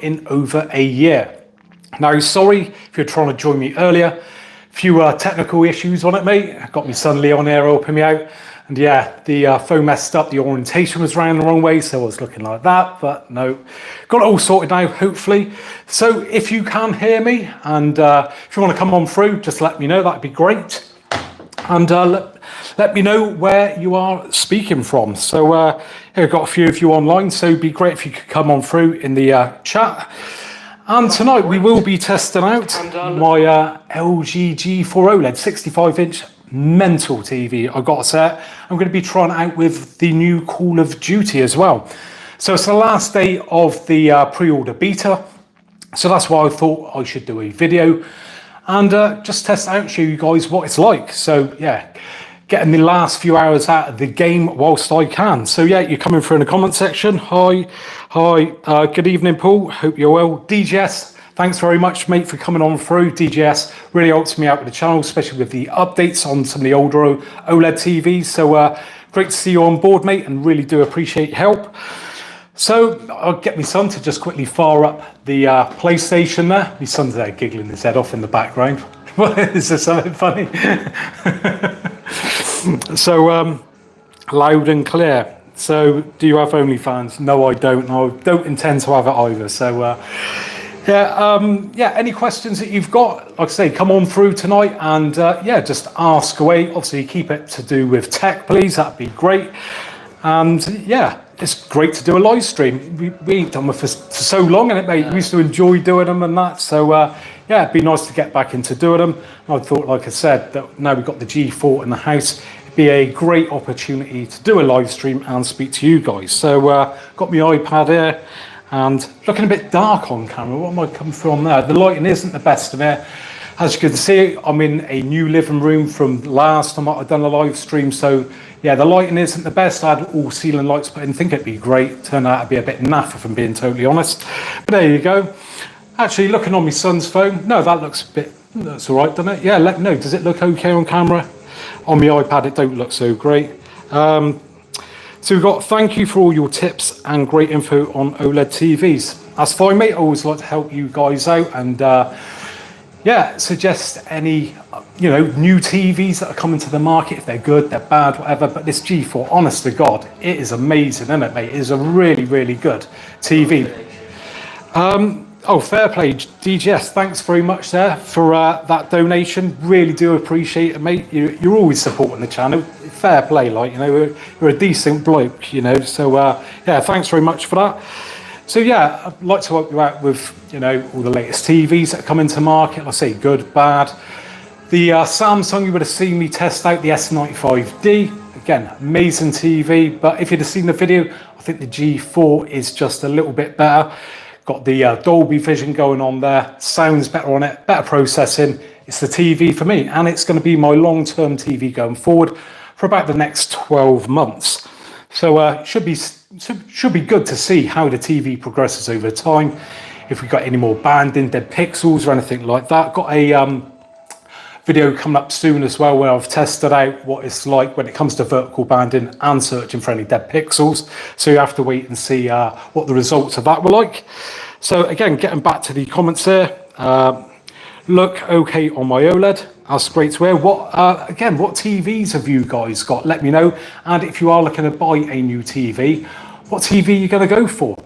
in over a year. Now, sorry if you're trying to join me earlier. A few technical issues on it, mate. I got my son Leon here helping me out. And yeah, the phone messed up. The orientation was round the wrong way, so I was looking like that. But no, got it all sorted now, hopefully. So if you can hear me, and if you want to come on through, just let me know. That'd be great. And let me know where you are speaking from. So here I've got a few of you online, so it'd be great if you could come on through in the chat. And tonight we will be testing out my LG G4 OLED 65-inch mental TV. I've got to say, I'm going to be trying it out with the new Call of Duty as well. So it's the last day of the pre-order beta. So that's why I thought I should do a video and just test it out and show you guys what it's like. So yeah, getting the last few hours out of the game whilst I can. So yeah, you're coming through in the comment section. Hi, good evening, Paul. Hope you're well. DJS, thanks very much, mate, for coming on through. DJS really helps me out with the channel, especially with the updates on some of the older OLED TVs. So great to see you on board, mate, and really do appreciate your help. So I'll get my son to just quickly fire up the PlayStation there. My son's there giggling his head off in the background. Is there something funny? So loud and clear. So do you have OnlyFans? No, I don't. I don't intend to have it either. So yeah, any questions that you've got, like I say, come on through tonight and yeah, just ask away. Obviously keep it to do with tech, please. That'd be great. And yeah, it's great to do a live stream. We ain't done them for so long, and mate, we used to enjoy doing them and that. So yeah, it'd be nice to get back into doing them. And I thought, like I said, that now we've got the G4 in the house, it'd be a great opportunity to do a live stream and speak to you guys. So got my iPad here and looking a bit dark on camera. What am I coming from there? The lighting isn't the best of it. As you can see, I'm in a new living room from last time I've done a live stream. So yeah, the lighting isn't the best. I had all ceiling lights, but I didn't think it'd be great. Turned out to be a bit naff, if I'm being totally honest. But there you go. Actually, looking on my son's phone, no, that looks all right, doesn't it? Yeah, let me know. Does it look okay on camera? On my iPad, it don't look so great. So we've got, thank you for all your tips and great info on OLED TVs. That's fine, mate. I always like to help you guys out and yeah, suggest any new TVs that are coming to the market, if they're good, they're bad, whatever. But this G4, honest to God, it is amazing, isn't it, mate? It is a really, really good TV. Oh, fair play, DGS. Thanks very much there for that donation. Really do appreciate it, mate. You're always supporting the channel. Fair play, like, you're a decent bloke, So yeah, thanks very much for that. So yeah, I'd like to help you out with, all the latest TVs that come into market. Like I say, good, bad. The Samsung, you would have seen me test out the S95D. Again, amazing TV. But if you'd have seen the video, I think the G4 is just a little bit better. Got the Dolby Vision going on there. Sounds better on it, better processing. It's the TV for me. And it's going to be my long-term TV going forward for about the next 12 months. So should be good to see how the TV progresses over time. If we've got any more banding, dead pixels or anything like that. Got a video coming up soon as well where I've tested out what it's like when it comes to vertical banding and searching for any dead pixels. So you have to wait and see what the results of that were like. So again, getting back to the comments there. Look okay on my OLED. That's great to hear. What TVs have you guys got? Let me know. And if you are looking to buy a new TV, what TV are you going to go for?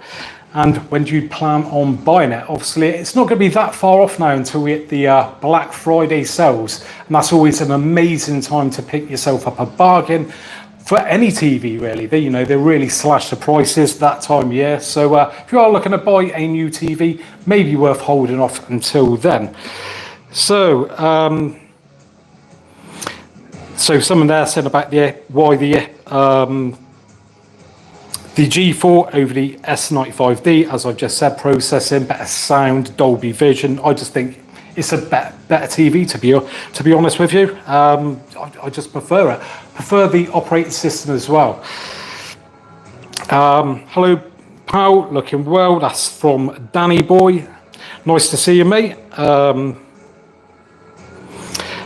And when do you plan on buying it? Obviously, it's not going to be that far off now until we hit the Black Friday sales. And that's always an amazing time to pick yourself up a bargain for any TV, really. They really slash the prices that time of year. So if you are looking to buy a new TV, maybe worth holding off until then. So, so someone there said about why the G4 over the S95D, as I've just said, processing, better sound, Dolby Vision. I just think it's a better TV, to be honest with you. I just prefer it. Prefer the operating system as well. Hello, pal, looking well. That's from Danny Boy. Nice to see you, mate.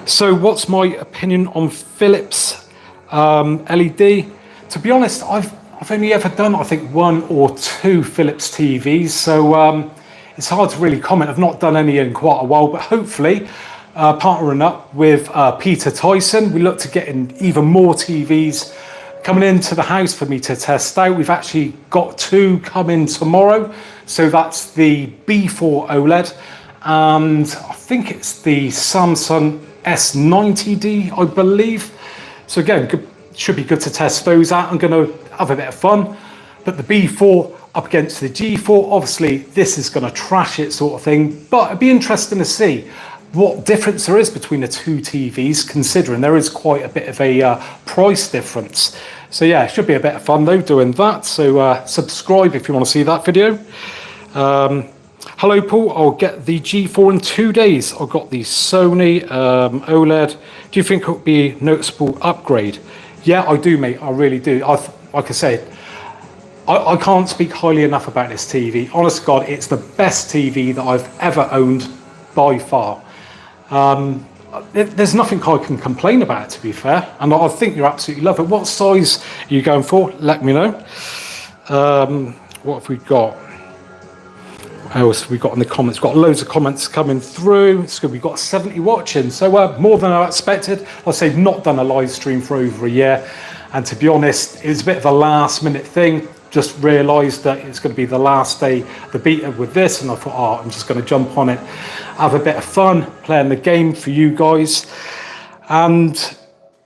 So what's my opinion on Philips LED? To be honest, I've only ever done, I think, 1 or 2 Philips TVs. So it's hard to really comment. I've not done any in quite a while, but hopefully partnering up with Peter Tyson, we look to getting even more TVs coming into the house for me to test out. We've actually got 2 coming tomorrow. So that's the B4 OLED, and I think it's the Samsung S90D, I believe. So again, should be good to test those out. I'm going to have a bit of fun. But the B4 up against the G4, obviously this is going to trash it sort of thing. But it'd be interesting to see what difference there is between the 2 TVs, considering there is quite a bit of a price difference. So yeah, it should be a bit of fun though doing that. So subscribe if you want to see that video. Hello Paul, I'll get the G4 in 2 days. I've got the Sony OLED. Do you think it would be a noticeable upgrade? Yeah, I do, mate. I really do. Like I said, I can't speak highly enough about this TV. Honest to God, it's the best TV that I've ever owned by far. There's nothing I can complain about, to be fair, and I think you absolutely love it. What size are you going for? Let me know. What have we got? What else have we got in the comments? Got loads of comments coming through. It's good. We've got 70 watching, so more than I expected. I'll say not done a live stream for over a year, and to be honest, it was a bit of a last minute thing. Just realised that it's going to be the last day, the beta with this, and I thought, oh, I'm just going to jump on it, have a bit of fun playing the game for you guys. And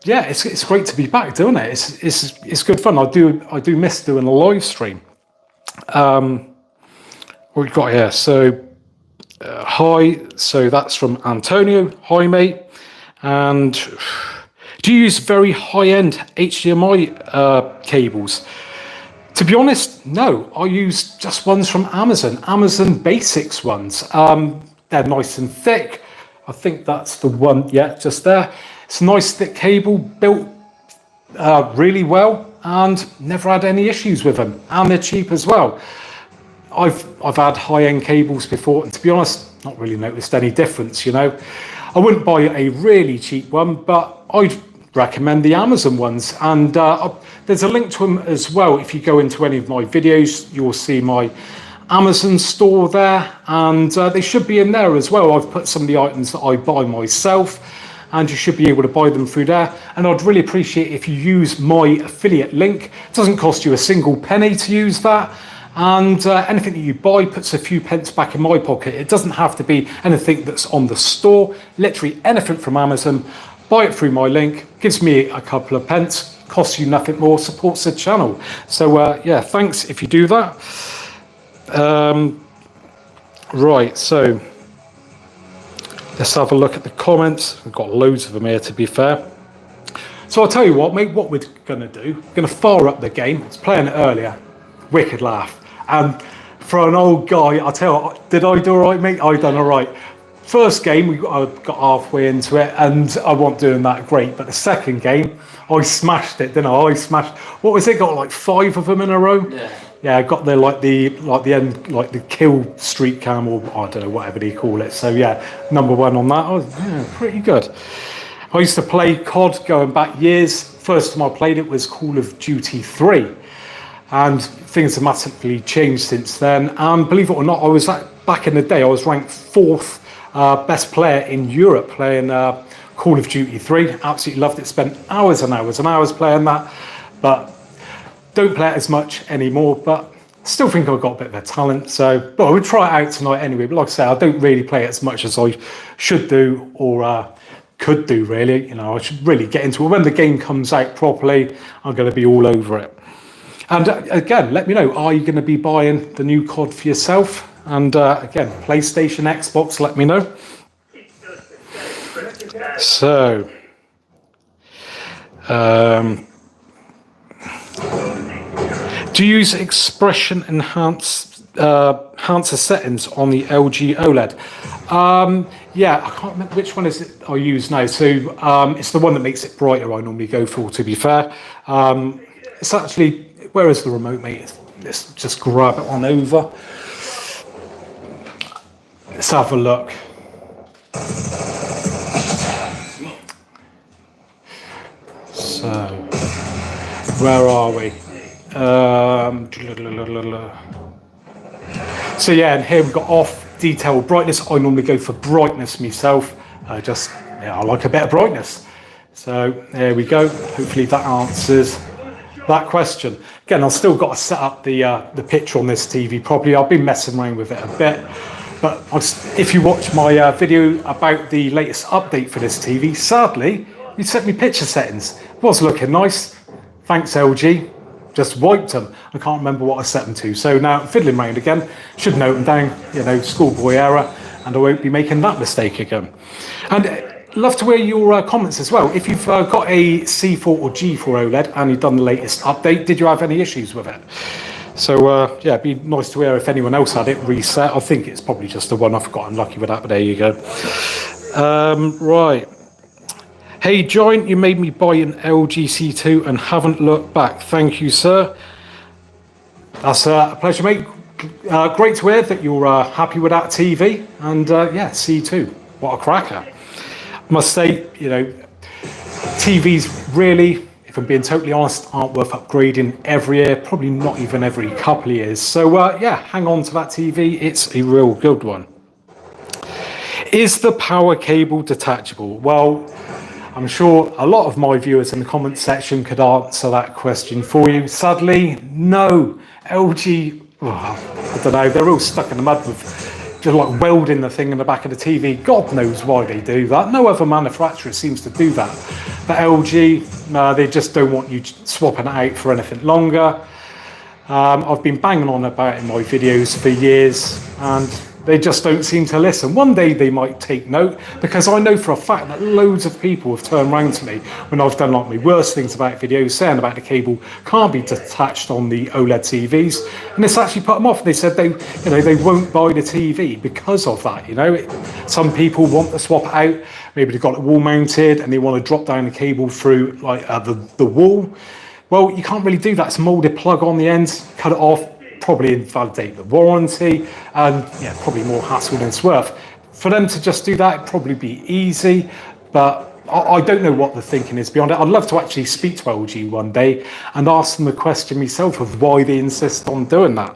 yeah, it's great to be back doing it. It's good fun. I do miss doing a live stream. What we've got here? So hi. So that's from Antonio. Hi mate. And do you use very high-end HDMI cables? To be honest, no. I use just ones from Amazon Basics ones. They're nice and thick. I think that's the one, yeah, just there. It's a nice thick cable, built really well, and never had any issues with them. And they're cheap as well. I've had high-end cables before, and to be honest, not really noticed any difference, you know. I wouldn't buy a really cheap one, but I'd recommend the Amazon ones, and there's a link to them as well. If you go into any of my videos, you'll see my Amazon store there, and they should be in there as well. I've put some of the items that I buy myself, and you should be able to buy them through there. And I'd really appreciate if you use my affiliate link. It doesn't cost you a single penny to use that, and anything that you buy puts a few pence back in my pocket. It doesn't have to be anything that's on the store. Literally anything from Amazon, buy it through my link, gives me a couple of pence, costs you nothing more, supports the channel. So yeah, thanks if you do that. Right, so let's have a look at the comments. We've got loads of them here, to be fair. So I'll tell you what, mate, what we're going to do, we're going to fire up the game. I was playing it earlier, wicked laugh. And for an old guy, I'll tell you what, did I do all right, mate? I done all right. First game, I got halfway into it, and I wasn't doing that great. But the second game, I smashed it, didn't I? I smashed. What was it? Got like 5 of them in a row. Yeah. Yeah, I got the the end, like the kill streak cam, or I don't know, whatever they call it. So yeah, #1 on that. Oh, yeah, pretty good. I used to play COD going back years. First time I played it was Call of Duty 3, and things have massively changed since then. And believe it or not, I was back in the day, I was ranked 4th. Best player in Europe playing Call of Duty 3. Absolutely loved it. Spent hours and hours and hours playing that, but don't play it as much anymore. But still think I've got a bit of a talent. So, but I would try it out tonight anyway. But like I say, I don't really play it as much as I should do or could do. Really, you know, I should really get into it. When the game comes out properly, I'm going to be all over it. And again, let me know. Are you going to be buying the new COD for yourself? And again, PlayStation, Xbox, let me know. So, do you use expression enhancer settings on the LG OLED? Yeah, I can't remember which one is it I use now. So it's the one that makes it brighter I normally go for, to be fair. It's actually, where is the remote, mate? Let's just grab it on over. Let's have a look. So, where are we? So yeah, and here we've got off, detail, brightness. I normally go for brightness myself. I like a bit of brightness. So there we go. Hopefully that answers that question. Again, I've still got to set up the picture on this TV properly. I've been messing around with it a bit. But if you watch my video about the latest update for this TV, sadly, you set me picture settings. It was looking nice. Thanks, LG. Just wiped them. I can't remember what I set them to. So now I'm fiddling around again. Should note them down, schoolboy error, and I won't be making that mistake again. And love to hear your comments as well. If you've got a C4 or G4 OLED and you've done the latest update, did you have any issues with it? So yeah, it'd be nice to hear if anyone else had it reset. I think it's probably just the one. I got unlucky with that, but there you go. Right. Hey, Giant, you made me buy an LG C2 and haven't looked back. Thank you, sir. That's a pleasure, mate. Great to hear that you're happy with that TV. And yeah, C2, what a cracker. I must say, TVs really, if I'm being totally honest, aren't worth upgrading every year, probably not even every couple of years. So yeah, hang on to that TV. It's a real good one. Is the power cable detachable? Well, I'm sure a lot of my viewers in the comment section could answer that question for you. Sadly, no. LG, I don't know, they're all stuck in the mud with just like welding the thing in the back of the TV. God knows why they do that. No other manufacturer seems to do that. But LG, no, they just don't want you swapping it out for anything longer. I've been banging on about it in my videos for years, and they just don't seem to listen. One day they might take note, because I know for a fact that loads of people have turned around to me when I've done like my worst things about videos, saying about the cable can't be detached on the OLED TVs, and it's actually put them off. They said they won't buy the TV because of that. Some people want to swap it out. Maybe they've got it wall mounted and they want to drop down the cable through like the wall. Well, you can't really do that. It's a molded plug on the end. Cut it off. Probably invalidate the warranty, and yeah, probably more hassle than it's worth. For them to just do that, it'd probably be easy, but I don't know what the thinking is beyond it. I'd love to actually speak to LG one day and ask them the question myself of why they insist on doing that.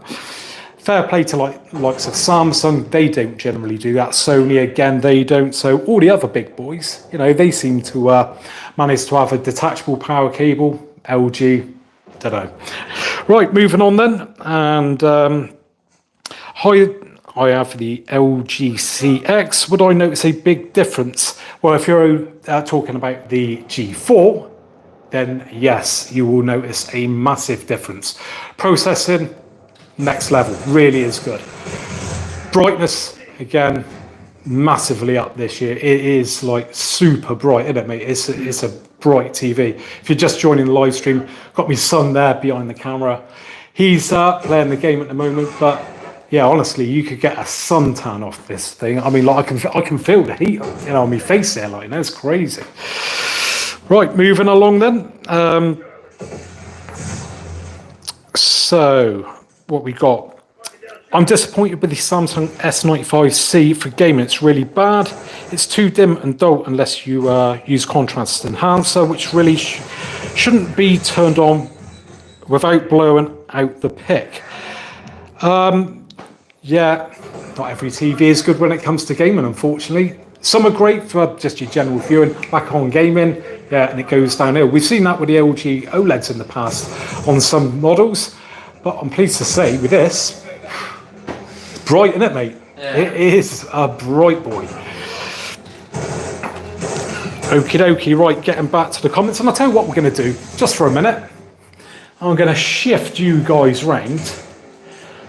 Fair play to likes of Samsung, they don't generally do that. Sony, again, they don't. So all the other big boys, they seem to manage to have a detachable power cable. LG, don't know. Right, moving on then, and I have the LG CX. Would I notice a big difference? Well, if you're talking about the G4, then yes, you will notice a massive difference. Processing, next level, really is good. Brightness, again, massively up this year. It is like super bright, isn't it, mate? It's a bright TV. If you're just joining the live stream, got my son there behind the camera. He's playing the game at the moment, but yeah, honestly, you could get a suntan off this thing. I mean, like I can feel the heat, on my face there, like that's crazy. Right, moving along then. So what we got? I'm disappointed with the Samsung S95C for gaming. It's really bad. It's too dim and dull unless you use contrast enhancer, which really shouldn't be turned on without blowing out the pic. Yeah, not every TV is good when it comes to gaming, unfortunately. Some are great for just your general viewing, back on gaming, yeah, and it goes downhill. We've seen that with the LG OLEDs in the past on some models, but I'm pleased to say with this, it's bright, isn't it, mate? Yeah. It is a bright boy. Okie dokie, right, getting back to the comments, and I'll tell you what we're going to do, just for a minute. I'm going to shift you guys round,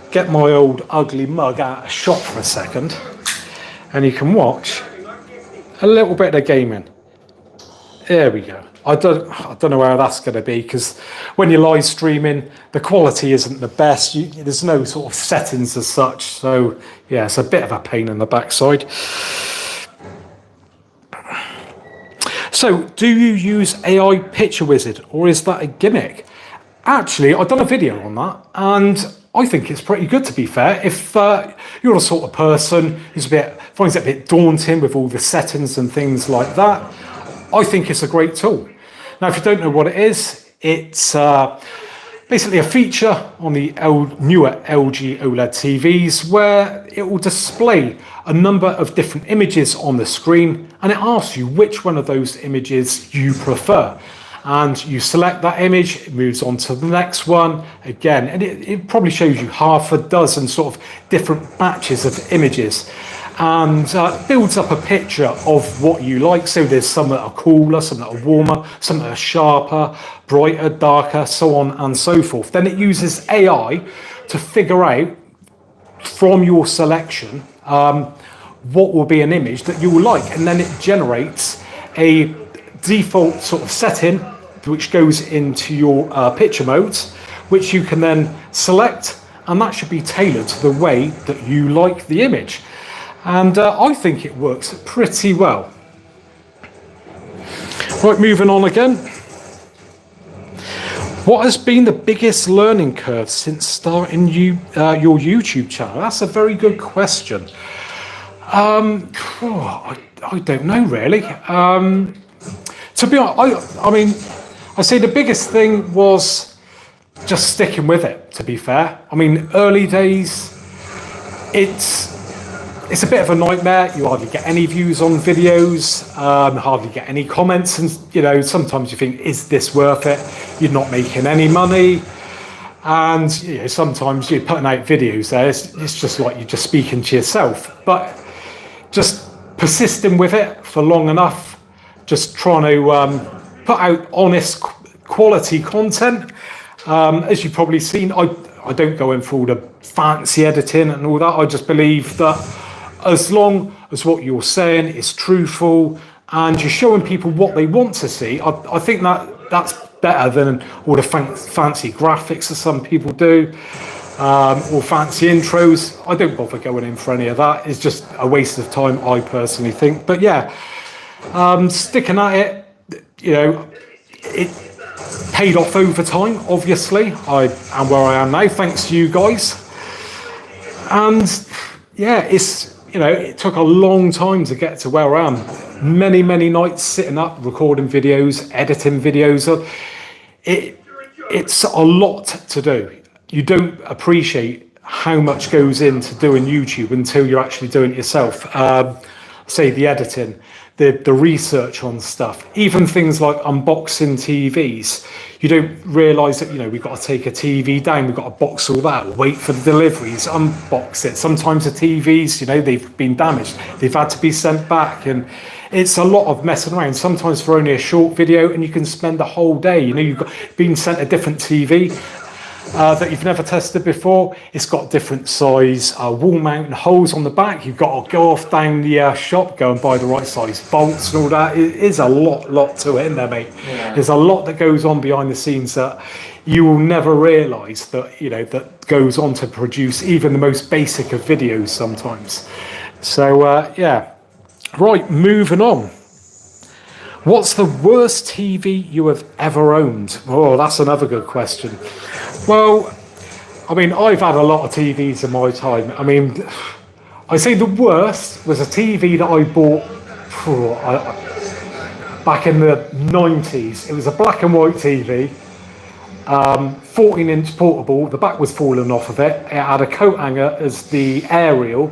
get my old ugly mug out of shot for a second, and you can watch a little bit of gaming. There we go. I don't know how that's going to be, because when you're live streaming, the quality isn't the best. There's no sort of settings as such, so yeah, it's a bit of a pain in the backside. So, do you use AI Picture Wizard, or is that a gimmick? Actually, I've done a video on that, and I think it's pretty good, to be fair. If you're the sort of person who's finds it a bit daunting with all the settings and things like that, I think it's a great tool. Now, if you don't know what it is, it's basically a feature on the newer LG OLED TVs where it will display a number of different images on the screen, and it asks you which one of those images you prefer. And you select that image, it moves on to the next one again, and it probably shows you half a dozen sort of different batches of images, and builds up a picture of what you like. So there's some that are cooler, some that are warmer, some that are sharper, brighter, darker, so on and so forth. Then it uses AI to figure out from your selection what will be an image that you will like, and then it generates a default sort of setting which goes into your picture modes, which you can then select, and that should be tailored to the way that you like the image. And I think it works pretty well. Right, moving on again. What has been the biggest learning curve since starting your YouTube channel? That's a very good question. I don't know really. To be honest, I mean, I say the biggest thing was just sticking with it, to be fair. I mean, early days, it's a bit of a nightmare. You hardly get any views on videos, hardly get any comments, and you know, sometimes you think, is this worth it? You're not making any money. And you know, sometimes you're putting out videos there, it's just like you're just speaking to yourself. But just persisting with it for long enough, just trying to put out honest, quality content. As you've probably seen, I don't go in for all the fancy editing and all that. I just believe that as long as what you're saying is truthful and you're showing people what they want to see, I think that's better than all the fancy graphics that some people do, or fancy intros. I don't bother going in for any of that. It's just a waste of time, I personally think. But yeah, sticking at it, you know, it paid off over time, obviously. I am where I am now, thanks to you guys. And yeah, you know, it took a long time to get to where I am. Many, many nights sitting up, recording videos, editing videos. It's a lot to do. You don't appreciate how much goes into doing YouTube until you're actually doing it yourself. Say the editing, the research on stuff, even things like unboxing TVs. You don't realise that, you know, we've got to take a TV down, we've got to box all that, wait for the deliveries, unbox it. Sometimes the TVs, you know, they've been damaged, they've had to be sent back, and it's a lot of messing around. Sometimes for only a short video, and you can spend the whole day. You know, you've been sent a different TV that you've never tested before. It's got different size wall mount and holes on the back. You've got to go off down the shop, go and buy the right size bolts and all that. It is a lot to it, isn't there, mate? Yeah. There's a lot that goes on behind the scenes that you will never realise that, you know, that goes on to produce even the most basic of videos sometimes. So yeah, right, moving on. What's the worst TV you have ever owned? Oh, that's another good question. Well, I mean, I've had a lot of TVs in my time. I mean, I say the worst was a TV that I bought back in the 90s. It was a black and white TV, 14-inch portable. The back was falling off of it. It had a coat hanger as the aerial.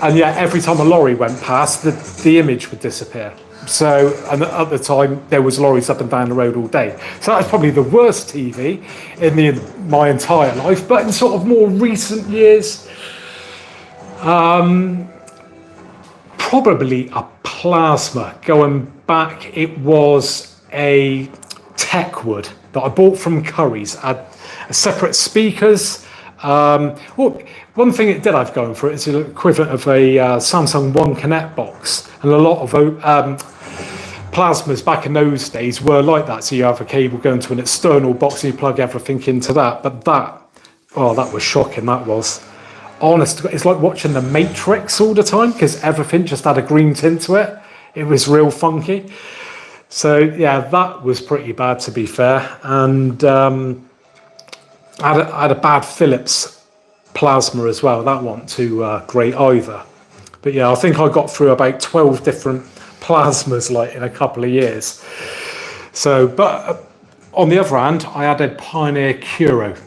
And yeah, every time a lorry went past, the image would disappear. So, and at the time, there was lorries up and down the road all day. So that's probably the worst TV in my entire life. But in sort of more recent years, probably a plasma. Going back, it was a Techwood that I bought from Curry's. Had separate speakers. Well, one thing it did have going for it is the equivalent of a Samsung One Connect box, and a lot of plasmas back in those days were like that. So you have a cable going to an external box and you plug everything into that. But that was shocking. That was honest. It's like watching The Matrix all the time because everything just had a green tint to it. It was real funky. So yeah, that was pretty bad, to be fair. And I had a bad Philips plasma as well. That wasn't too great either. But yeah, I think I got through about 12 different plasmas like in a couple of years. So, but on the other hand, I had a Pioneer Curo.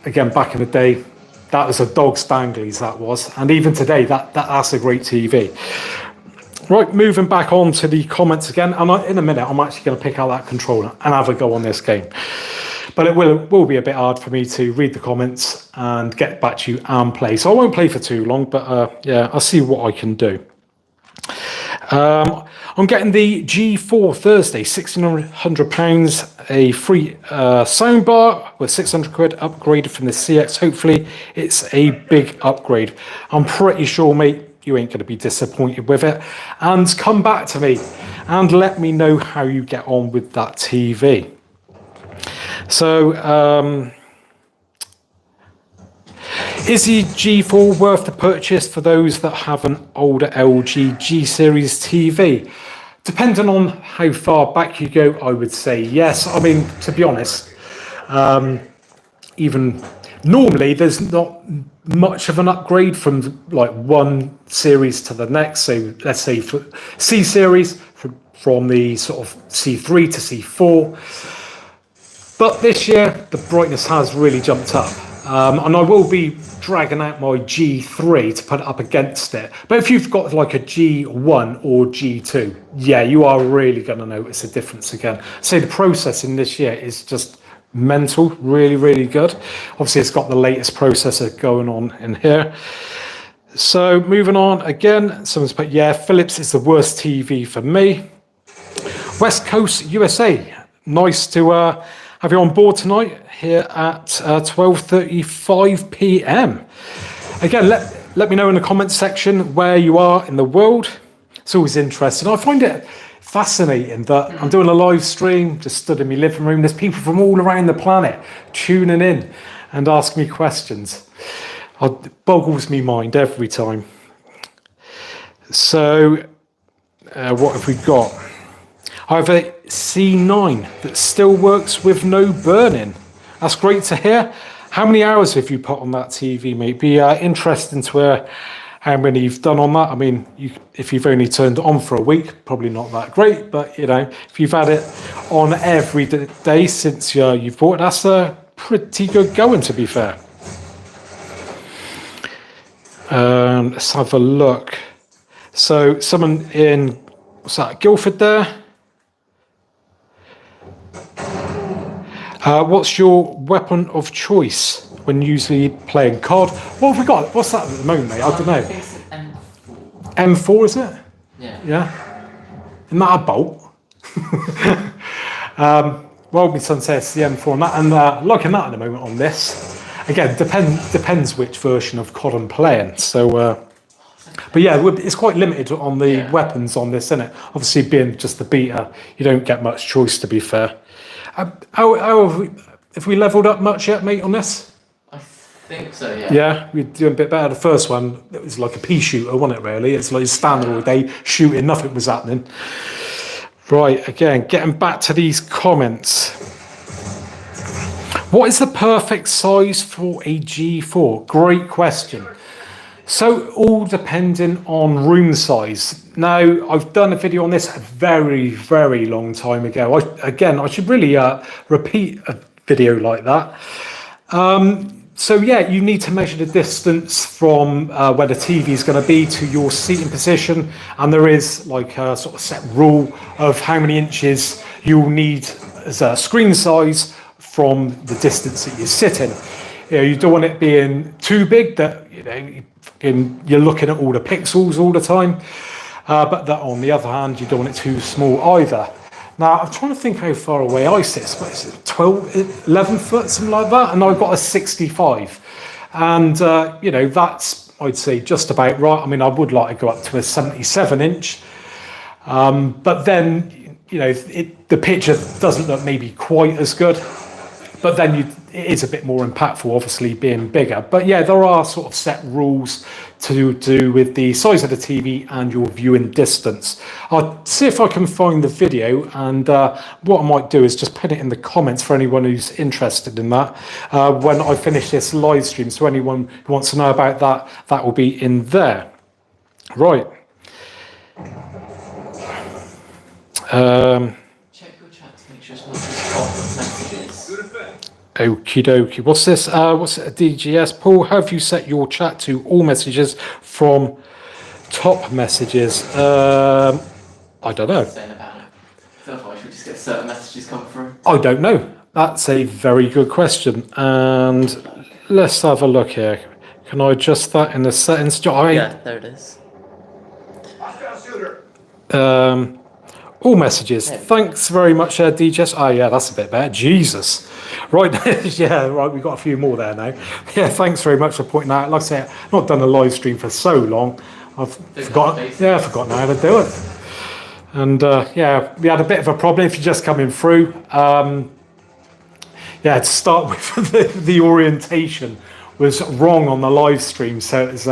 Again, back in the day, that was a dog's danglies, that was. And even today, that's a great TV. Right, moving back on to the comments again. And in a minute, I'm actually going to pick out that controller and have a go on this game. But it will be a bit hard for me to read the comments and get back to you and play. So I won't play for too long, but yeah, I'll see what I can do. I'm getting the G4 Thursday, £1,600, a free soundbar with 600 quid upgraded from the CX. Hopefully it's a big upgrade. I'm pretty sure, mate, you ain't going to be disappointed with it. And come back to me and let me know how you get on with that TV. So, is the G4 worth the purchase for those that have an older LG G series TV? Depending on how far back you go, I would say yes. I mean, to be honest, even normally there's not much of an upgrade from like one series to the next. So let's say for C series, from the sort of C3 to C4. But this year, the brightness has really jumped up. And I will be dragging out my G3 to put it up against it. But if you've got like a G1 or G2, yeah, you are really going to notice a difference again. So the processing this year is just mental, really, really good. Obviously, it's got the latest processor going on in here. So moving on again, someone's put, yeah, Philips is the worst TV for me. West Coast, USA. Nice to have you on board tonight here at 12:35 p.m. Again, let me know in the comments section where you are in the world. It's always interesting. I find it fascinating that I'm doing a live stream, just stood in my living room. There's people from all around the planet tuning in and asking me questions. It boggles me mind every time. So, what have we got? I have a C9 that still works with no burning. That's great to hear. How many hours have you put on that TV, mate? Be interesting to hear how many you've done on that. I mean, if you've only turned it on for a week, probably not that great. But, you know, if you've had it on every day since you've bought it, that's pretty good going, to be fair. Let's have a look. So someone in, what's that, Guildford there? What's your weapon of choice when usually playing COD? What have we got? What's that at the moment, mate? I don't know. It's M4. M4, is it? Yeah. Yeah. Isn't that a bolt? Well, my son says the M4 and that, and liking that at the moment on this. Again, depends which version of COD I'm playing. So, but yeah, it's quite limited on the weapons on this, isn't it? Obviously, being just the beta, you don't get much choice, to be fair. How have we leveled up much yet, mate, on this? I think so, yeah. Yeah, we're doing a bit better. The first one, it was like a pea shooter, wasn't it, really? It's like standing all day, shooting, nothing was happening. Right, again, getting back to these comments. What is the perfect size for a G4? Great question. So, all depending on room size. Now, I've done a video on this a very, very long time ago. I should really repeat a video like that. So, yeah, you need to measure the distance from where the TV is going to be to your seating position. And there is like a sort of set rule of how many inches you'll need as a screen size from the distance that you're sitting. You know, you don't want it being too big that, you know, you're looking at all the pixels all the time, but that on the other hand, you don't want it too small either. Now, I'm trying to think how far away I sit. What is it, 12, 11 foot, something like that? And I've got a 65. And, you know, that's, I'd say, just about right. I mean, I would like to go up to a 77 inch. But then, you know, the picture doesn't look maybe quite as good. But then it is a bit more impactful, obviously, being bigger. But yeah, there are sort of set rules to do with the size of the TV and your viewing distance. I'll see if I can find the video, and what I might do is just put it in the comments for anyone who's interested in that when I finish this live stream. So anyone who wants to know about that, that will be in there. Right. Check your chat to make sure it's not just hot. Okie dokie. What's this? What's a DGS? Paul, have you set your chat to all messages from top messages? I don't know. Saying about it. So otherwise we just get certain messages come through. I don't know. That's a very good question. And let's have a look here. Can I adjust that in the settings? Yeah, there it is. All messages. Thanks very much, DJS. Oh, yeah, that's a bit better. Jesus. Right. Yeah, right. We've got a few more there now. Yeah, thanks very much for pointing out. Like I say, I've not done a live stream for so long. I've forgotten how to do it. And yeah, we had a bit of a problem if you're just coming through. Yeah, to start with, the orientation was wrong on the live stream. So it's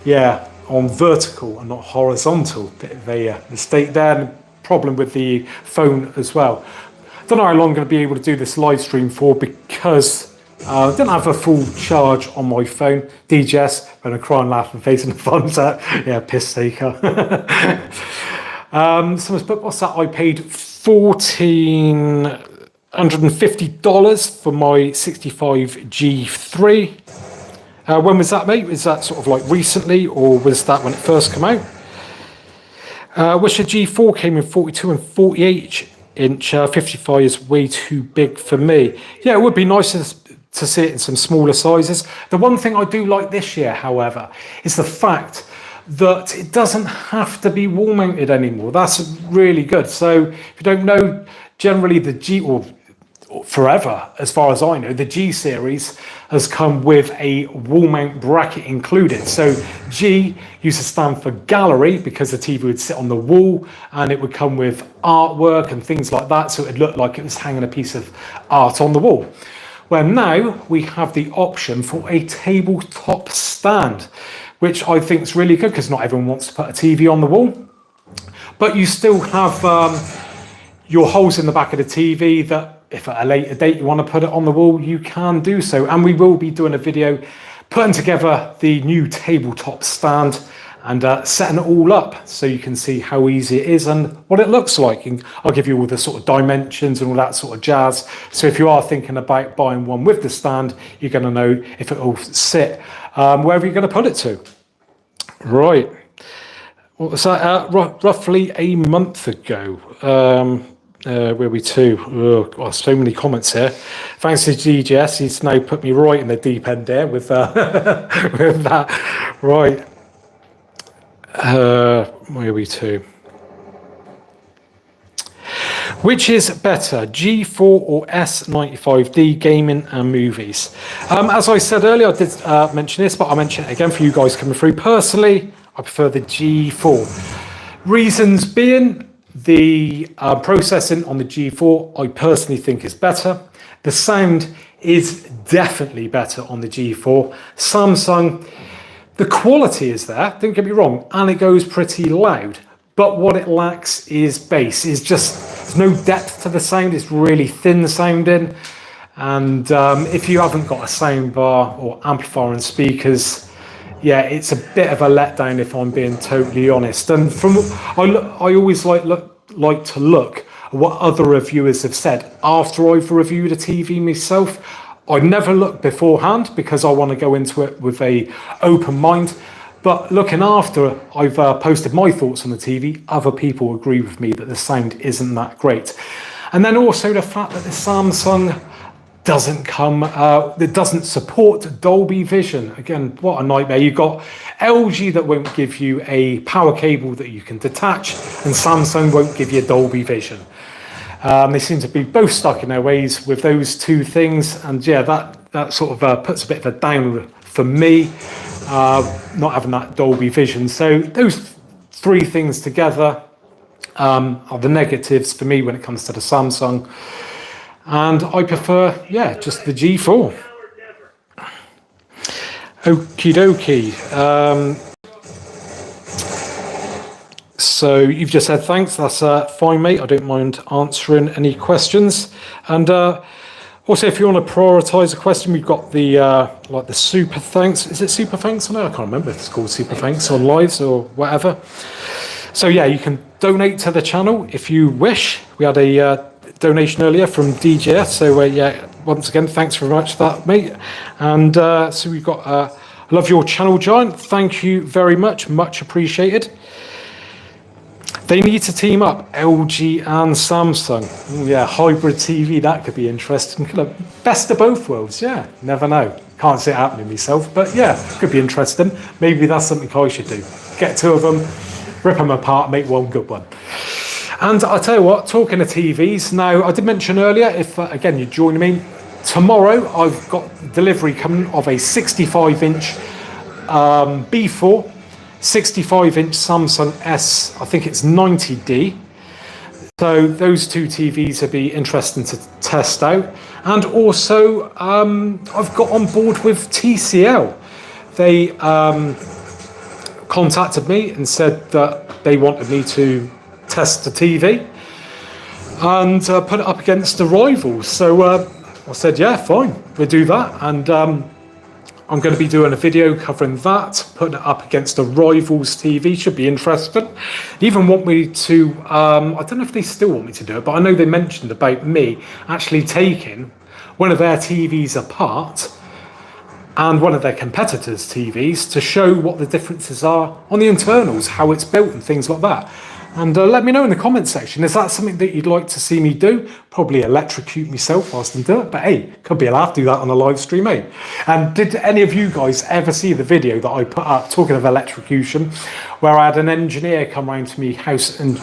yeah, on vertical and not horizontal. Bit of a mistake there. And problem with the phone as well. Don't know how long I'm going to be able to do this live stream for because I didn't have a full charge on my phone. DJS, when I cry and laugh and face in the thumbs up. Yeah, piss taker. Someone's put, what's that? I paid $1,450 for my 65 G3. When was that, mate? Was that sort of like recently, or was that when it first came out? Wish the G4 came in 42 and 48 inch. 55 is way too big for me. Yeah, it would be nice to see it in some smaller sizes. The one thing I do like this year, however, is the fact that it doesn't have to be wall mounted anymore. That's really good. So if you don't know, generally the G, or forever, as far as I know, the G series has come with a wall mount bracket included. So G used to stand for gallery because the TV would sit on the wall and it would come with artwork and things like that. So it looked like it was hanging a piece of art on the wall. Well, now we have the option for a tabletop stand, which I think is really good because not everyone wants to put a TV on the wall. But you still have your holes in the back of the TV that if at a later date you want to put it on the wall, you can do so. And we will be doing a video putting together the new tabletop stand and setting it all up so you can see how easy it is and what it looks like. And I'll give you all the sort of dimensions and all that sort of jazz. So if you are thinking about buying one with the stand, you're going to know if it will sit wherever you're going to put it to. Right. What was that? Roughly a month ago. Where are we to? Oh, God, so many comments here. Thanks to GGS, he's now put me right in the deep end there with, with that. Right. Where are we to? Which is better, G4 or S95D gaming and movies? As I said earlier, I did mention this, but I'll mention it again for you guys coming through. Personally, I prefer the G4. Reasons being, the processing on the G4, I personally think is better. The sound is definitely better on the G4. Samsung, the quality is there, don't get me wrong, and it goes pretty loud. But what it lacks is bass. There's no depth to the sound. It's really thin sounding. And if you haven't got a sound bar or amplifier and speakers, yeah, it's a bit of a letdown if I'm being totally honest. And from I always like to look at what other reviewers have said after I've reviewed a TV myself. I never look beforehand because I want to go into it with a open mind. But looking after, I've posted my thoughts on the TV. Other people agree with me that the sound isn't that great. And then also the fact that the Samsung doesn't support Dolby Vision. Again, what a nightmare. You've got LG that won't give you a power cable that you can detach, and Samsung won't give you Dolby Vision. They seem to be both stuck in their ways with those two things. And yeah, that sort of puts a bit of a down for me, not having that Dolby Vision. So those three things together are the negatives for me when it comes to the Samsung. And I prefer, yeah, just the G4. Okie dokie. So you've just said thanks. That's fine, mate. I don't mind answering any questions. And also, if you want to prioritise a question, we've got the like the super thanks. Is it super thanks on there? I can't remember if it's called super thanks on lives or whatever. So yeah, you can donate to the channel if you wish. We had a donation earlier from DJS. So yeah, once again, thanks very much for that, mate. And so we've got I love your channel, Giant. Thank you very much, much appreciated. They need to team up, LG and Samsung. Ooh, yeah, hybrid TV, that could be interesting. Best of both worlds, yeah, never know. Can't see it happening myself, but yeah, could be interesting. Maybe that's something I should do. Get two of them, rip them apart, make one good one. And I'll tell you what, talking of TVs, now I did mention earlier, if again you join me, tomorrow I've got delivery coming of a 65-inch B4, 65-inch Samsung S, I think it's 90D. So those two TVs would be interesting to test out. And also, I've got on board with TCL. They contacted me and said that they wanted me to test the TV and put it up against the rivals. So I said, yeah, fine, we'll do that. And I'm going to be doing a video covering that, putting it up against a rivals TV. Should be interesting. They even want me to, I don't know if they still want me to do it, but I know they mentioned about me actually taking one of their TVs apart and one of their competitors' TVs to show what the differences are on the internals, how it's built and things like that. And let me know in the comment section, is that something that you'd like to see me do? Probably electrocute myself whilst I do it, but hey, could be a laugh, do that on a live stream, eh? And did any of you guys ever see the video that I put up, talking of electrocution, where I had an engineer come round to me house and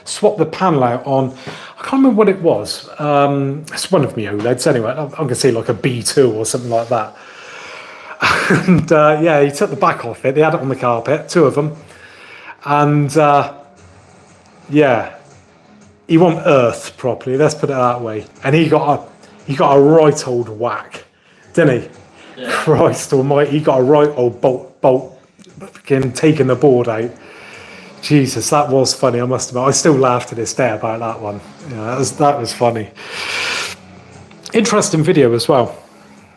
swap the panel out on, I can't remember what it was, it's one of my OLEDs anyway, I'm going to say like a B2 or something like that. And yeah, he took the back off it, they had it on the carpet, two of them. And yeah, he won't earth properly, let's put it that way. And he got a right old whack, didn't he? Yeah. Christ almighty, he got a right old bolt fucking taking the board out. Jesus, that was funny, I must admit. I still laugh to this day about that one. Yeah, that was funny. Interesting video as well.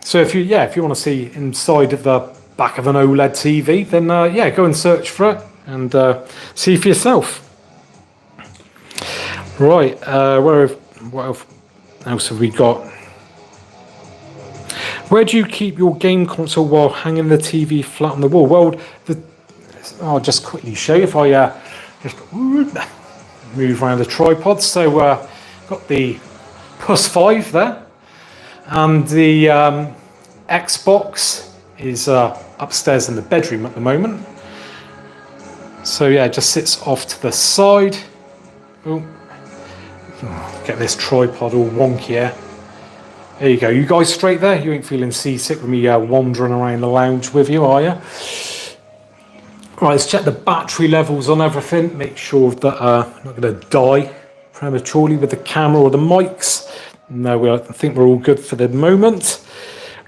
So if you want to see inside of the back of an OLED TV, then yeah, go and search for it and see for yourself. Right, what else have we got? Where do you keep your game console while hanging the TV flat on the wall? Well, I'll just quickly show you if I just move around the tripod. So got the Plus 5 there, and the Xbox is upstairs in the bedroom at the moment. So yeah, it just sits off to the side. Oh, get this tripod all wonky here. There you go. You guys straight there? You ain't feeling seasick with me wandering around the lounge with you, are you? Right, let's check the battery levels on everything. Make sure that I'm not going to die prematurely with the camera or the mics. No, I think we're all good for the moment.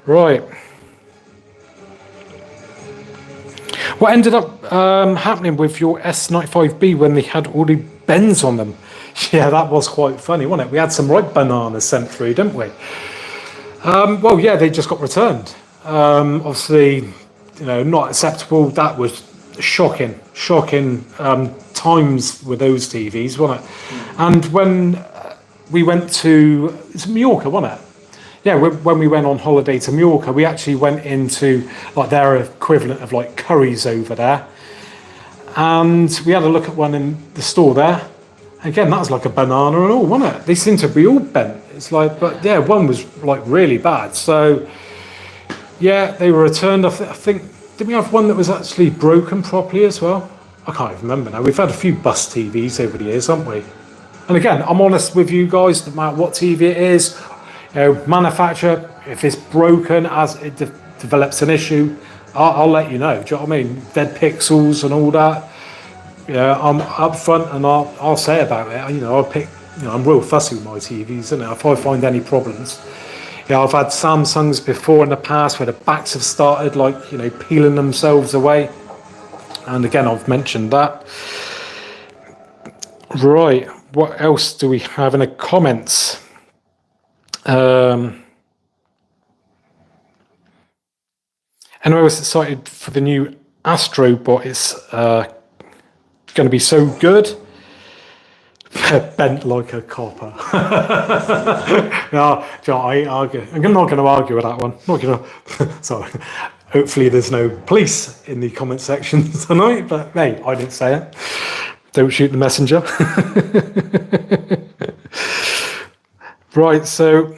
Right. What ended up happening with your S95B when they had all the bends on them? Yeah, that was quite funny, wasn't it? We had some right bananas sent through, didn't we? Well, yeah, they just got returned. Obviously, you know, not acceptable. That was shocking times with those TVs, wasn't it? And when we went to Mallorca, wasn't it? Yeah, when we went on holiday to Mallorca, we actually went into like their equivalent of like Curry's over there, and we had a look at one in the store there. Again, that was like a banana and all, wasn't it? They seem to be all bent. It's like, but yeah, one was like really bad. So yeah, they were returned. I think, did we have one that was actually broken properly as well? I can't even remember now. We've had a few bust TVs over the years, haven't we? And again, I'm honest with you guys, no matter what TV it is, you know, manufacturer, if it's broken as it develops an issue, I'll let you know. Do you know what I mean? Dead pixels and all that. Yeah, I'm upfront and I'll say about it. You know, I'm real fussy with my TVs, isn't it? If I find any problems. Yeah, I've had Samsungs before in the past where the backs have started like, you know, peeling themselves away. And again, I've mentioned that. Right, what else do we have in the comments? Anyway, I was excited for the new Astrobot. It's going to be so good. Bent like a copper. No, John, I ain't arguing. I'm not going to argue with that one. Not going to. Sorry. Hopefully, there's no police in the comment section tonight. But hey, I didn't say it. Don't shoot the messenger. Right. So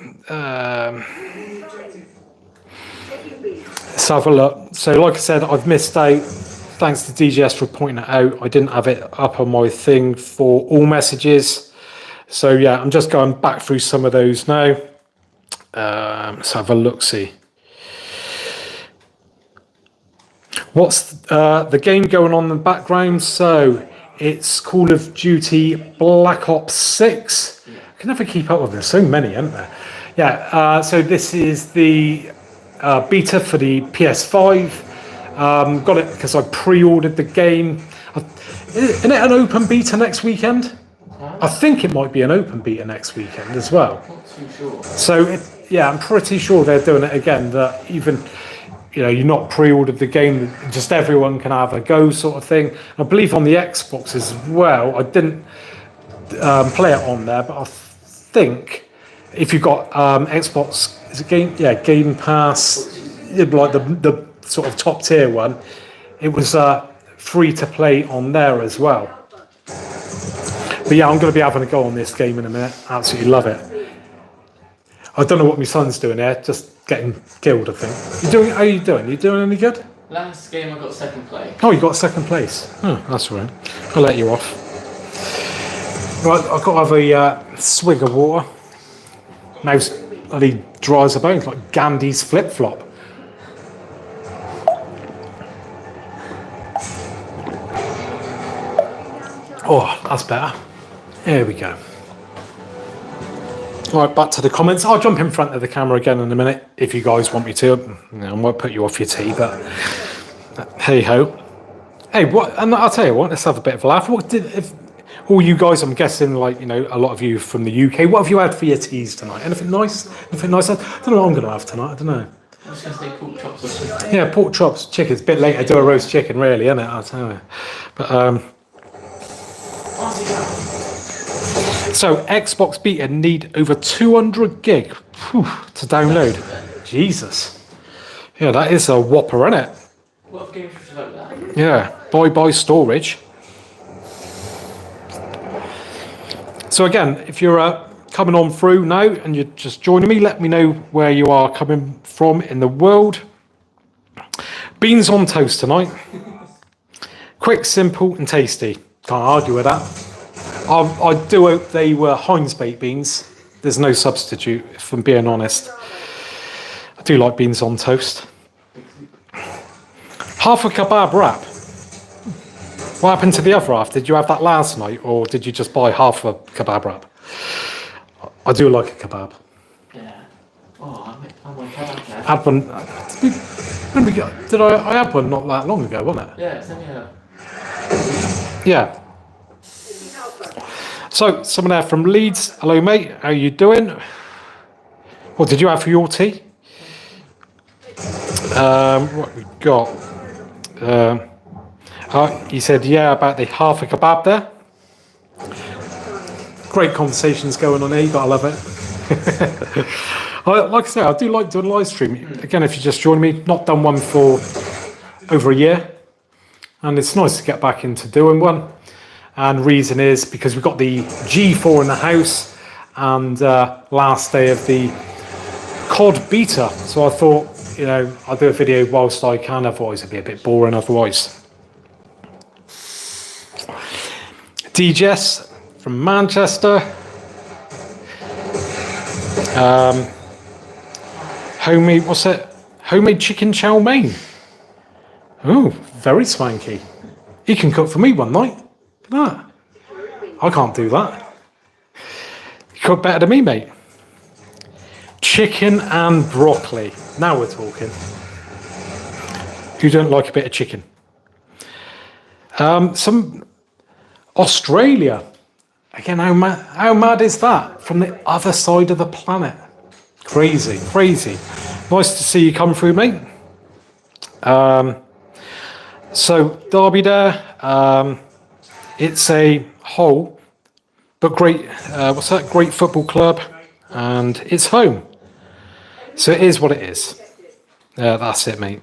let's have a look. So, like I said, I've missed out. Thanks to DGS for pointing it out. I didn't have it up on my thing for all messages. So yeah, I'm just going back through some of those now. Let's have a look-see. What's the game going on in the background? So it's Call of Duty Black Ops 6. I can never keep up with them. So many, aren't there? Yeah, so this is the beta for the PS5. Got it because I pre-ordered the game. Isn't it an open beta next weekend? I think it might be an open beta next weekend as well. Not too sure. So yeah, I'm pretty sure they're doing it again. That even you're not pre-ordered the game, just everyone can have a go sort of thing. I believe on the Xbox as well. I didn't play it on there, but I think if you've got Xbox, is it Game Pass, like the sort of top tier one, it was free to play on there as well. But yeah, I'm going to be having a go on this game in a minute. Absolutely love it. I don't know what my son's doing here, just getting killed, I think. How are you doing? You doing any good? Last game I got second place. Oh, you got second place. Oh, that's all right. I'll let you off. Right, I've got to have a swig of water. Mouth's bloody dry as a bone, it's like Gandhi's flip-flop. Oh, that's better. There we go. All right, back to the comments. I'll jump in front of the camera again in a minute if you guys want me to. I won't put you off your tea, but hey ho. Hey, what? And I'll tell you what. Let's have a bit of a laugh. All you guys, I'm guessing, like a lot of you from the UK. What have you had for your teas tonight? Anything nice? Anything nice? I don't know what I'm going to have tonight. I don't know. I was going to say pork chops or something. Yeah, pork chops, chicken. It's a bit late to do a roast chicken, really, isn't it? I'll tell you. But so Xbox Beta need over 200 gig to download. Jesus. Yeah, that is a whopper, isn't it? What games would you like that? Yeah, bye storage. So again, if you're coming on through now and you're just joining me, let me know where you are coming from in the world. Beans on toast tonight. Quick, simple and tasty. Can't argue with that. I do hope they were Heinz baked beans. There's no substitute, if I'm being honest. I do like beans on toast. Half a kebab wrap. What happened to the other half? Did you have that last night, or did you just buy half a kebab wrap? I do like a kebab. Yeah. Oh, I'm on kebab now. Had one. I had one not that long ago, wasn't it? Yeah, send me a... Yeah. So, someone there from Leeds. Hello, mate. How you doing? What did you have for your tea? What we got? He said, yeah, about the half a kebab there. Great conversations going on here. You gotta love it. Like I say, I do like doing live stream. Again, if you just join me, not done one for over a year, and it's nice to get back into doing one. And reason is because we've got the G4 in the house, and last day of the COD beta. So I thought, I'll do a video whilst I can. Otherwise, it'd be a bit boring. Otherwise. DGS from Manchester. Homemade, what's it? Homemade chicken chow mein. Oh, very swanky. He can cook for me one night. Look at that. I can't do that. You cook better than me, mate. Chicken and broccoli. Now we're talking. Who don't like a bit of chicken? Some Australia. Again, how mad is that? From the other side of the planet. Crazy, crazy. Nice to see you come through, mate. So, Derby there. It's a hole But great, what's that? Great football club, and it's home. So it is what it is. Yeah, that's it, mate.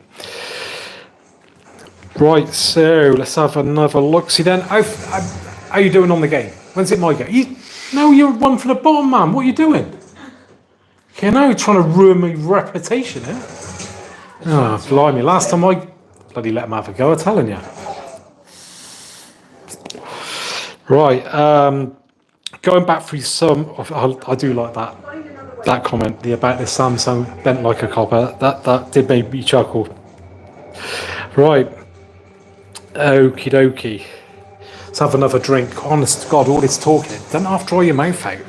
Right, so let's have another look. See then, how you doing on the game? When's it my game? No, you're one for the bottom, man. What are you doing? Okay, now you're trying to ruin my reputation, eh? Oh, blimey. Last time I bloody let him have a go, I'm telling you. Right, going back through some, I do like that comment about the Samsung bent like a copper. That did make me chuckle. Right, okie dokie. Let's have another drink. Honest to God, all this talking, don't have to dry your mouth out.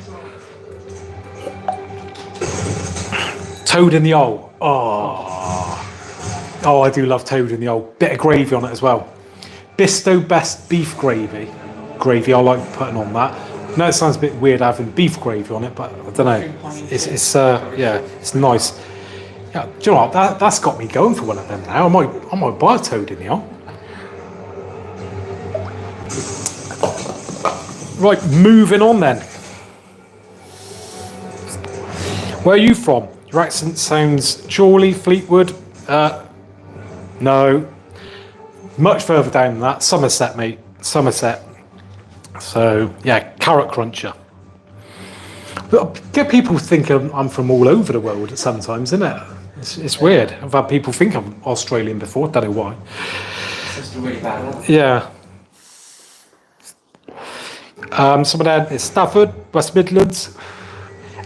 Toad in the hole. Oh, I do love toad in the hole. Bit of gravy on it as well. Bisto Best beef gravy. I like putting on that. No, it sounds a bit weird having beef gravy on it, but I don't know. It's nice. Yeah, do you know what? That's got me going for one of them now. I might buy a toad in the hole. Right, moving on then. Where are you from? Your accent sounds Chorley, Fleetwood. No. Much further down than that. Somerset, mate. Somerset. So, yeah, carrot cruncher. But I get people thinking I'm from all over the world sometimes, isn't it? It's weird. I've had people think I'm Australian before. Don't know why. It's just really bad. Yeah. Some of that is Stafford, West Midlands.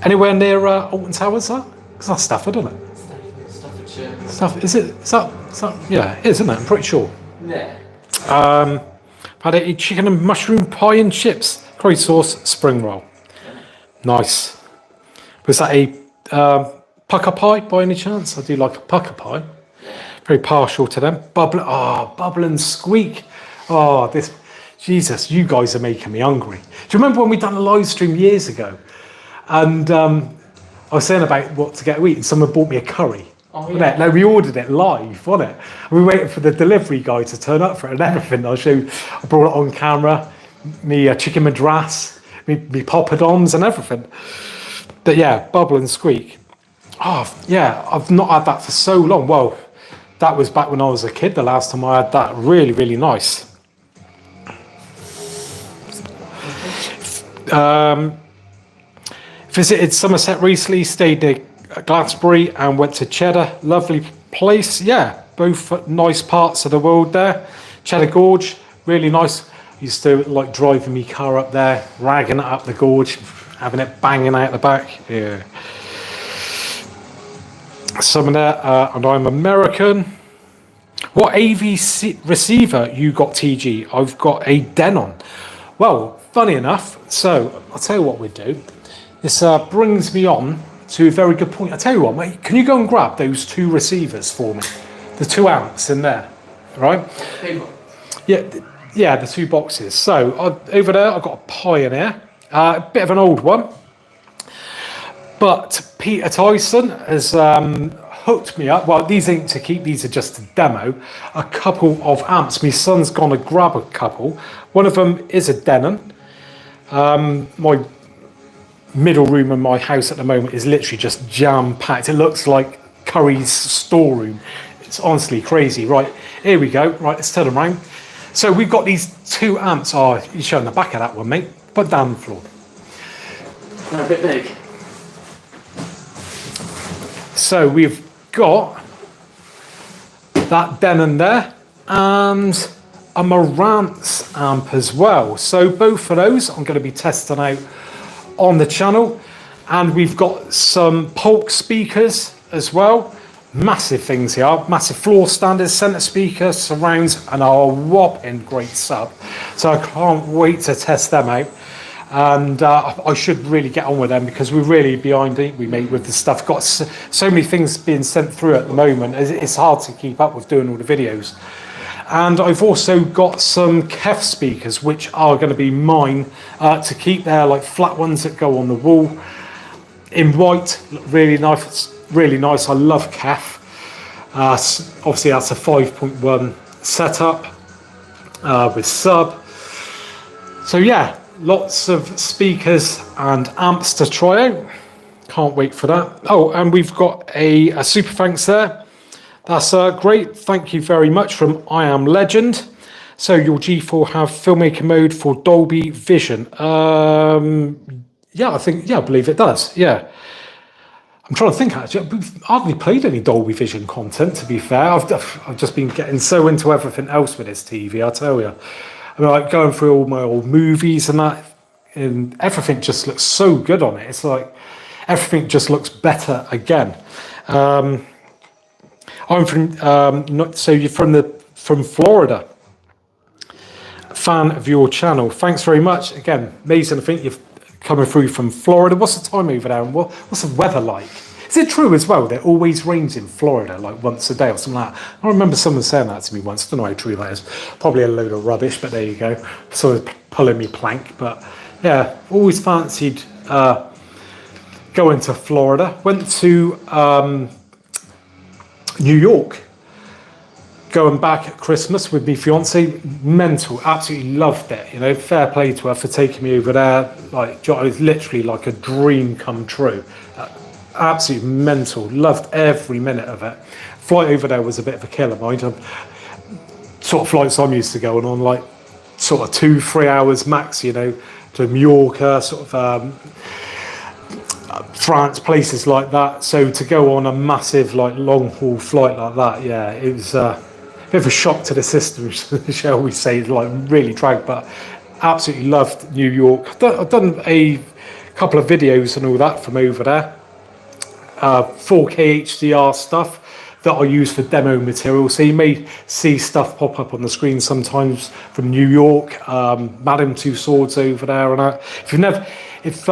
Anywhere near Alton Towers, that? Because that's Stafford, isn't it? Staffordshire. Stafford, is it? Is that? Yeah, it is, isn't it? I'm pretty sure. Yeah. Had a chicken and mushroom pie and chips, curry sauce, spring roll. Nice. Was that a pucker pie by any chance? I do like a pucker pie. Very partial to them. Bubble and squeak. Oh, this, Jesus, you guys are making me hungry. Do you remember when we done a live stream years ago? And I was saying about what to get to eat, and someone bought me a curry. Oh, yeah. No, we ordered it live, wasn't it? We waited for the delivery guy to turn up for it and everything. I brought it on camera, me chicken madras, me poppadoms and everything. But yeah, bubble and squeak. Oh, yeah, I've not had that for so long. Well, that was back when I was a kid, the last time I had that. Really, really nice. Visited Somerset recently, stayed near Gladsbury and went to Cheddar. Lovely place. Yeah, both nice parts of the world there. Cheddar Gorge, really nice. Used to like driving my car up there, ragging it up the gorge, having it banging out the back. Yeah. Some of that, and I'm American. What AV receiver you got, TG? I've got a Denon. Well, funny enough, so I'll tell you what we do. This brings me on to a very good point. I'll tell you what, mate, can you go and grab those two receivers for me? The 2 amps in there, right? Yeah, the 2 boxes. So over there, I've got a Pioneer, a bit of an old one. But Peter Tyson has hooked me up. Well, these ain't to keep, these are just a demo. A couple of amps. My son's gone to grab a couple. One of them is a Denon. My middle room in my house at the moment is literally just jam-packed. It looks like Curry's storeroom. It's honestly crazy. Right, here we go. Right, let's turn them around. So we've got these 2 amps. Oh, you're showing the back of that one, mate. Put down the floor. They're a bit big. So we've got that Denon there and a Marantz amp as well. So both of those I'm going to be testing out on the channel. And we've got some Polk speakers as well. Massive things here, massive floor standards, centre speaker, surrounds, and a whopping great sub. So I can't wait to test them out. And I should really get on with them because we're really behind it. We made with the stuff. Got so many things being sent through at the moment. It's hard to keep up with doing all the videos. And I've also got some KEF speakers, which are going to be mine to keep there, like flat ones that go on the wall in white. Really nice. Really nice. I love KEF. Obviously, that's a 5.1 setup with sub. So yeah. lots of speakers and amps to try out. Can't wait for that. Oh, and we've got a super thanks there. That's great. Thank you very much from I Am Legend. So your G4 have filmmaker mode for Dolby Vision. Yeah, I believe it does. Yeah. I'm trying to think, actually. We've hardly played any Dolby Vision content, to be fair. I've just been getting so into everything else with this TV, I tell you. I mean, like going through all my old movies and that, and everything just looks so good on it. It's like everything just looks better again. I'm from, so you're from Florida. Fan of your channel. Thanks very much. Again, amazing. I think you've coming through from Florida. What's the time over there? And what's the weather like? Is it true as well that it always rains in Florida, like once a day or something like that? I remember someone saying that to me once. I don't know how true that is. Probably a load of rubbish, but there you go. Sort of pulling me plank. But yeah, always fancied going to Florida. Went to New York. Going back at Christmas with my fiance, mental, absolutely loved it. You know, fair play to her for taking me over there. Like, it was literally like a dream come true. Absolutely mental, loved every minute of it. Flight over there was a bit of a killer, mind. Sort of flights I'm used to going on, like sort of 2-3 hours max. You know, to Mallorca, sort of France, places like that. So to go on a massive, like, long haul flight like that, yeah, it was. Bit of a shock to the system, shall we say, like really dragged, but absolutely loved New York. I've done a couple of videos and all that from over there. 4K HDR stuff that I use for demo material. So you may see stuff pop up on the screen sometimes from New York, Madame Tussauds over there. And if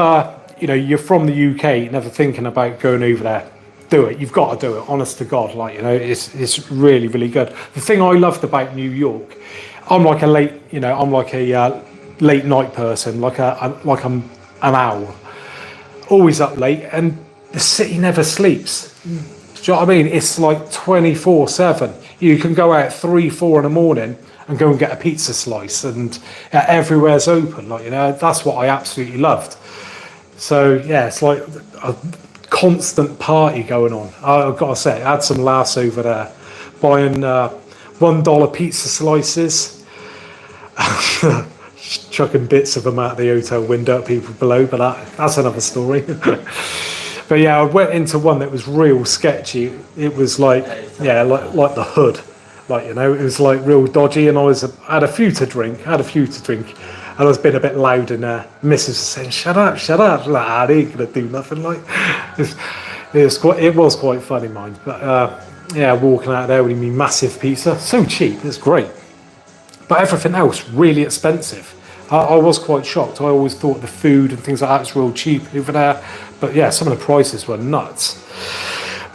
you know, you're from the UK, never thinking about going over there, do it. You've got to do it. Honest to God, like, you know, it's really, really good. The thing I loved about New York, I'm like a late night person, like I'm an owl, always up late, and the city never sleeps. Do you know what I mean? It's like 24/7. You can go out 3-4 in the morning and go and get a pizza slice, and everywhere's open. Like, you know, that's what I absolutely loved. So yeah, it's like a constant party going on. I've got to say, I had some laughs over there, buying $1 pizza slices, chucking bits of them out the hotel window at people below, but that's another story. But yeah, I went into one that was real sketchy. It was like, yeah, like the hood, like, you know, it was like real dodgy, and I had a few to drink, and I was being a bit loud, and Mrs. was saying, shut up, like, they ain't gonna do nothing. Like, it was quite funny, mind. But yeah, walking out there with me massive pizza, so cheap, it's great. But everything else really expensive. I was quite shocked. I always thought the food and things like that was real cheap over there, but yeah, some of the prices were nuts.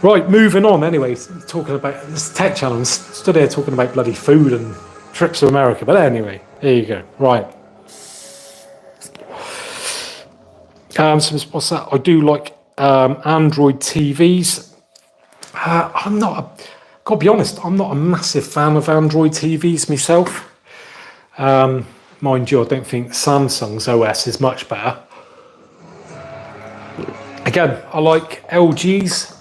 Right, moving on. Anyway, talking about this tech channel, I'm stood here talking about bloody food and trips to America. But anyway, there you go. Right. So what's that? I do like Android TVs. Gotta be honest, I'm not a massive fan of Android TVs myself. Mind you, I don't think Samsung's OS is much better. Again, I like LG's,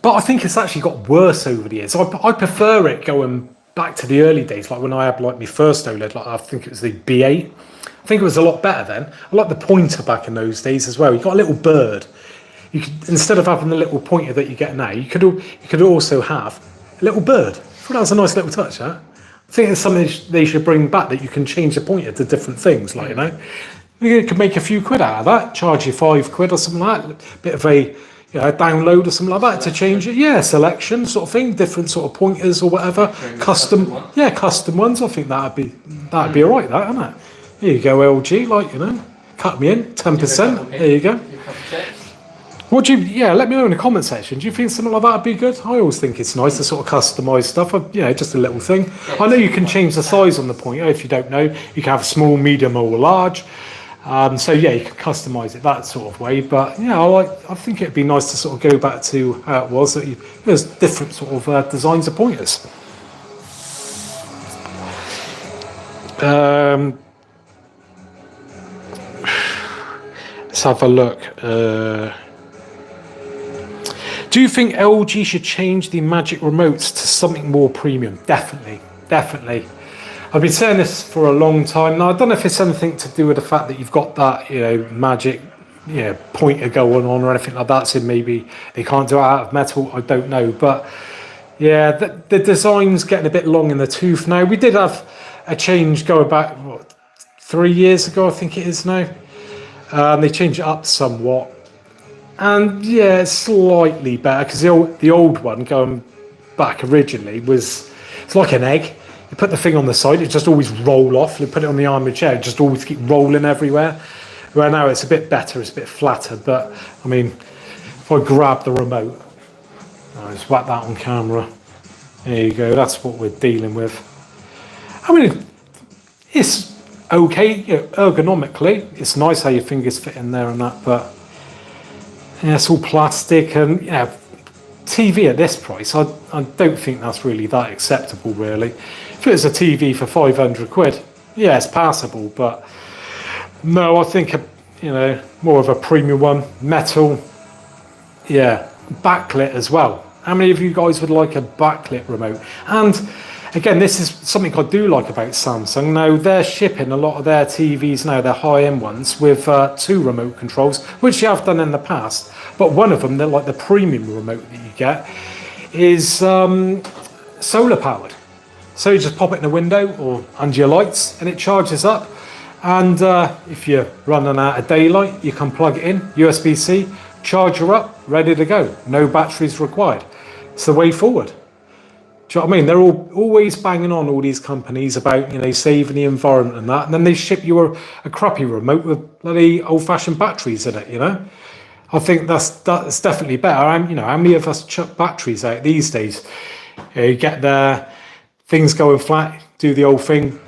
but I think it's actually got worse over the years. I prefer it going back to the early days, like when I had like my first OLED, like I think it was the B8. I think it was a lot better then. I like the pointer back in those days as well. You got a little bird. You could, instead of having the little pointer that you get now, you could also have a little bird. I thought that was a nice little touch, huh? I think it's something they should bring back, that you can change the pointer to different things, like, you know. You could make a few quid out of that, charge you £5 or something like that, bit of a download or something like that to change it. Yeah, selection sort of thing, different sort of pointers or whatever. Custom ones. I think that'd be all right, that, isn't it? Here you go, LG, like, you know, cut me in, 10%. There you go. Let me know in the comment section. Do you think something like that would be good? I always think it's nice to sort of customise stuff, just a little thing. I know you can change the size on the pointer. If you don't know, you can have small, medium or large. So yeah, you can customise it that sort of way. But yeah, I think it'd be nice to sort of go back to how it was. There's different sort of designs of pointers. Let's have a look. Do you think LG should change the Magic remotes to something more premium? Definitely, definitely. I've been saying this for a long time now. I don't know if it's anything to do with the fact that you've got that, Magic, pointer going on or anything like that. So maybe they can't do it out of metal. I don't know, but yeah, the design's getting a bit long in the tooth now. We did have a change going back 3 years ago, I think it is now. They changed it up somewhat. And yeah, it's slightly better because the old one going back originally it's like an egg. You put the thing on the side, it just always roll off. You put it on the arm of the chair, it just always keep rolling everywhere. Where now it's a bit better, it's a bit flatter. But I mean, if I grab the remote, I'll just whack that on camera. There you go. That's what we're dealing with. I mean, it's okay ergonomically. It's nice how your fingers fit in there and that, but. Yeah, it's all plastic and TV at this price, I don't think that's really that acceptable really. If it was a TV for 500 quid, yeah, it's passable, but no, I think more of a premium one, metal, yeah, backlit as well. How many of you guys would like a backlit remote? And again, this is something I do like about Samsung. Now, they're shipping a lot of their TVs now, their high-end ones, with 2 remote controls, which you have done in the past. But one of them, they're like the premium remote that you get, is solar-powered. So you just pop it in the window or under your lights, and it charges up. And if you're running out of daylight, you can plug it in, USB-C, charger up, ready to go. No batteries required. It's the way forward. Do you know what I mean? They're always banging on, all these companies, about saving the environment and that, and then they ship you a crappy remote with bloody old-fashioned batteries in it. I think that's definitely better. How many of us chuck batteries out these days? You get there, things going flat, do the old thing,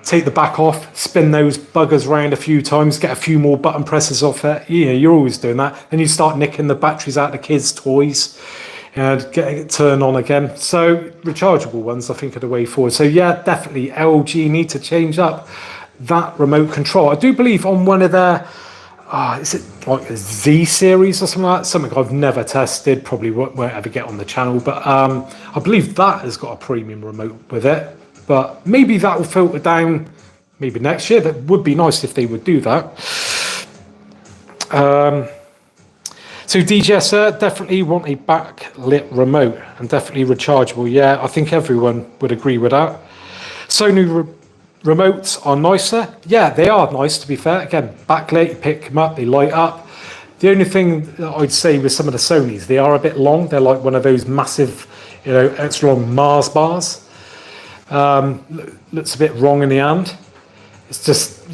take the back off, spin those buggers around a few times, get a few more button presses off it. Yeah, you're always doing that. Then you start nicking the batteries out of the kids' toys. And getting it turned on again. So rechargeable ones, I think, are the way forward. So yeah, definitely LG need to change up that remote control. I do believe on one of their, is it like a Z series or something like that? Something I've never tested, probably won't ever get on the channel. But I believe that has got a premium remote with it. But maybe that will filter down maybe next year. That would be nice if they would do that. So DJS definitely want a backlit remote and definitely rechargeable. Yeah, I think everyone would agree with that. Sony remotes are nicer. Yeah, they are nice, to be fair. Again, backlit, you pick them up, they light up. The only thing that I'd say with some of the Sonys, they are a bit long. They're like one of those massive, extra long Mars bars. Looks a bit wrong in the hand. It's just,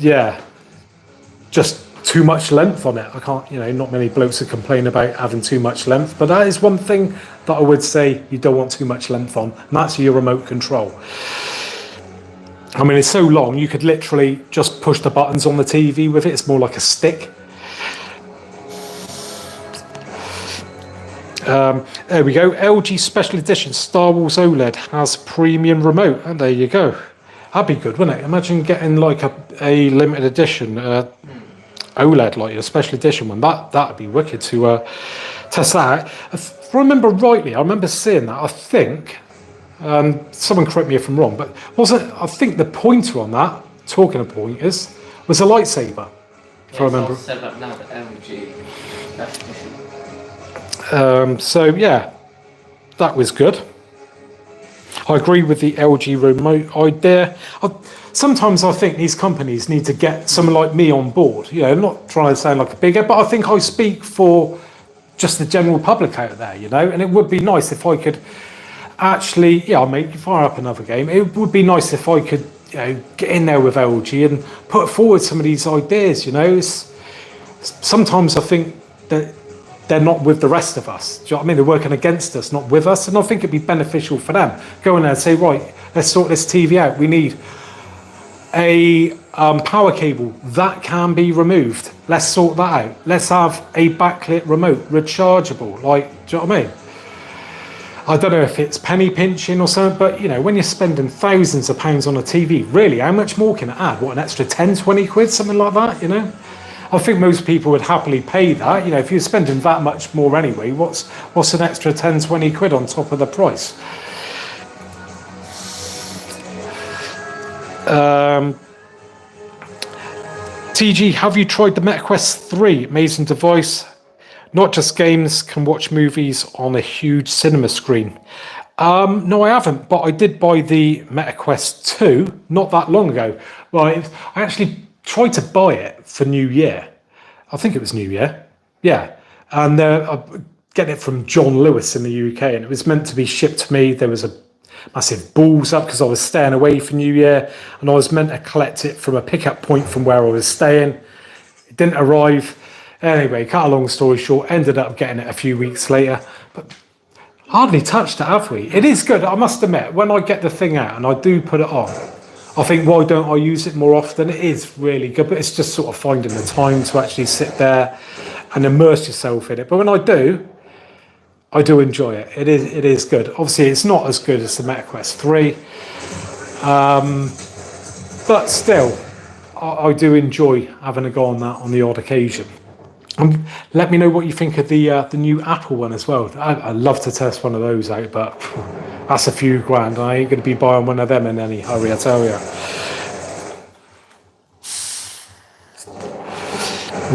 just too much length on it. I can't, not many blokes are complaining about having too much length, but that is one thing that I would say you don't want too much length on, and that's your remote control. I mean, it's so long, you could literally just push the buttons on the TV with it. It's more like a stick. There we go. LG Special Edition Star Wars OLED has premium remote, and there you go. That'd be good, wouldn't it? Imagine getting like a limited edition OLED, like a special edition one. That'd be wicked to test that out. If I remember rightly, I remember seeing that. I think someone correct me if I'm wrong, but I think the pointer on that, talking of pointers, was a lightsaber. If I remember. Set up now the LG definition. So yeah, that was good. I agree with the LG remote idea. Sometimes I think these companies need to get someone like me on board. I'm not trying to sound like a bigger, but I think I speak for just the general public out there, and it would be nice if I could actually, I'll make you fire up another game. It would be nice if I could, get in there with LG and put forward some of these ideas, Sometimes I think that they're not with the rest of us. Do you know what I mean? They're working against us, not with us. And I think it'd be beneficial for them. Go in there and say, right, let's sort this TV out. We need a power cable that can be removed. Let's sort that out. Let's have a backlit remote, rechargeable. Do you know what I mean? I don't know if it's penny pinching or something, but when you're spending thousands of pounds on a TV, really, how much more can it add? What, an extra 10, 20 quid, something like that, I think most people would happily pay that. You know, if you're spending that much more anyway, what's an extra 10, 20 quid on top of the price? TG, have you tried the MetaQuest 3? Amazing device. Not just games, can watch movies on a huge cinema screen. No, I haven't, but I did buy the MetaQuest 2 not that long ago. Right, I actually tried to buy it for New Year. I think it was New Year. Yeah. And I get it from John Lewis in the UK, and it was meant to be shipped to me. There was a massive balls up because I was staying away for New Year, and I was meant to collect it from a pickup point from where I was staying. It didn't arrive. Anyway, cut a long story short, ended up getting it a few weeks later, but hardly touched it, have we? It is good, I must admit. When I get the thing out and I do put it on, I think, why don't I use it more often? It is really good, but it's just sort of finding the time to actually sit there and immerse yourself in it. But when I do enjoy it. It is good. Obviously, it's not as good as the MetaQuest 3, but still, I do enjoy having a go on that on the odd occasion. Let me know what you think of the new Apple one as well. I'd love to test one of those out, but that's a few grand. I ain't going to be buying one of them in any hurry, I tell you.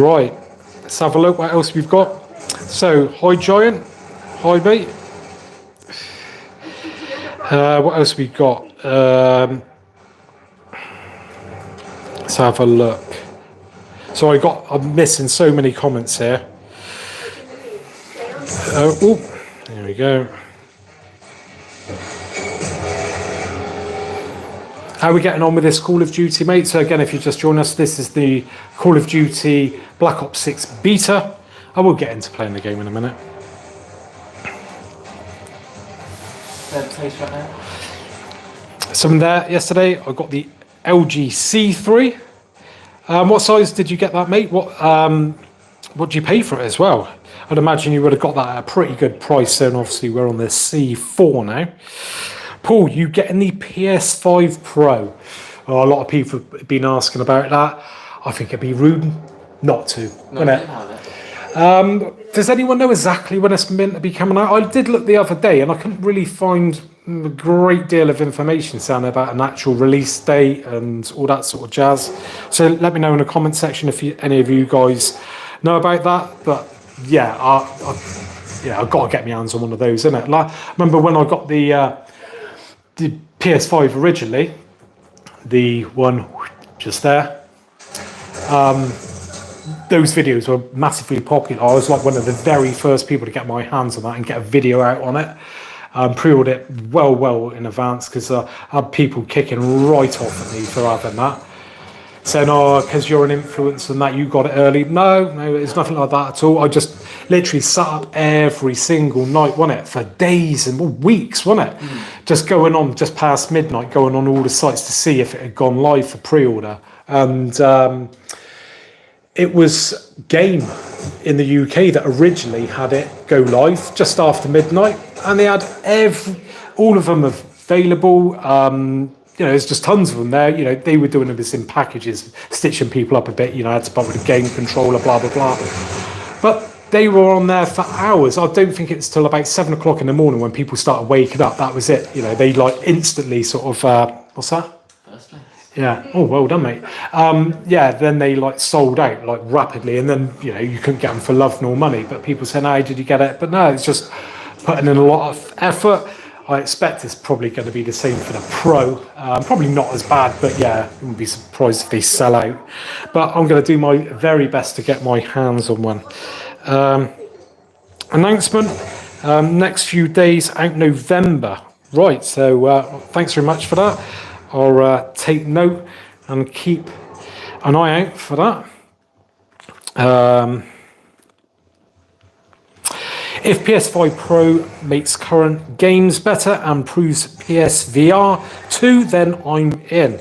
Right, let's have a look what else we've got. So, hi Giant, hi mate. What else we got? Let's have a look. So I'm missing so many comments here. Oh, there we go. How are we getting on with this Call of Duty, mate? So again, if you just join us, this is the Call of Duty Black Ops 6 beta. I will get into playing the game in a minute. Something there yesterday. I got the LG C3. What size did you get that, mate? What did you pay for it as well? I'd imagine you would have got that at a pretty good price. And obviously we're on the C4 now. Paul, you getting the PS5 Pro? Oh, a lot of people have been asking about that. I think it'd be rude not to, wouldn't it? Does anyone know exactly when it's meant to be coming out? I did look the other day and I couldn't really find a great deal of information saying about an actual release date and all that sort of jazz. So let me know in the comment section if any of you guys know about that. But yeah, I've got to get my hands on one of those, innit? Like, I remember when I got the PS5 originally, the one just there. Those videos were massively popular. I was like one of the very first people to get my hands on that and get a video out on it. Pre-ordered it well in advance because I had people kicking right off at me for having that. Saying, oh, because you're an influencer and that, you got it early. No, it's nothing like that at all. I just literally sat up every single night, wasn't it? For days and weeks, wasn't it? Just going on, just past midnight, going on all the sites to see if it had gone live for pre-order. And it was Game in the UK that originally had it go live just after midnight, and they had all of them available. There's just tons of them there. They were doing this in packages, stitching people up a bit. I had to buy with a game controller, blah blah blah. But they were on there for hours. I don't think it's till about 7 o'clock in the morning when people started waking up. That was it. They like instantly sort of what's that? First place. Yeah. Oh, well done, mate. Then they like sold out like rapidly, and then you couldn't get them for love nor money. But people said, "Hey, did you get it?" But no, it's just putting in a lot of effort. I expect it's probably going to be the same for the Pro. Probably not as bad, but yeah, I wouldn't be surprised if they sell out. But I'm going to do my very best to get my hands on one. Announcement: next few days out November. Right. So thanks very much for that. I'll take note and keep an eye out for that. If PS5 Pro makes current games better and proves PSVR 2, then I'm in.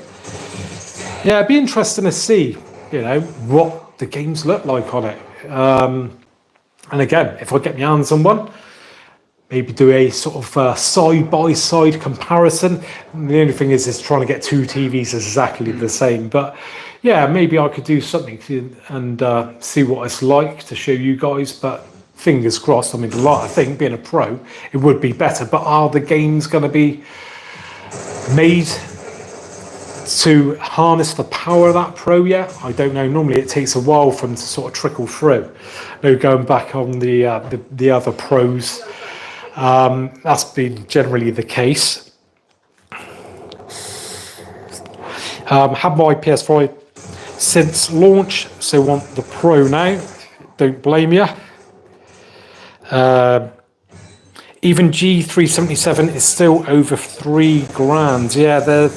Yeah, it'd be interesting to see, what the games look like on it. And again, if I get my hands on one, maybe do a sort of side-by-side comparison. And the only thing is trying to get two TVs exactly the same. But yeah, maybe I could do something and see what it's like to show you guys. But fingers crossed. I mean, I think being a pro, it would be better. But are the games going to be made to harness the power of that pro yet? I don't know. Normally it takes a while for them to sort of trickle through. No, going back on the other pros, that's been generally the case. Had my PS5 since launch, so want the pro now. Don't blame you. Even G377 is still over £3,000. Yeah, they're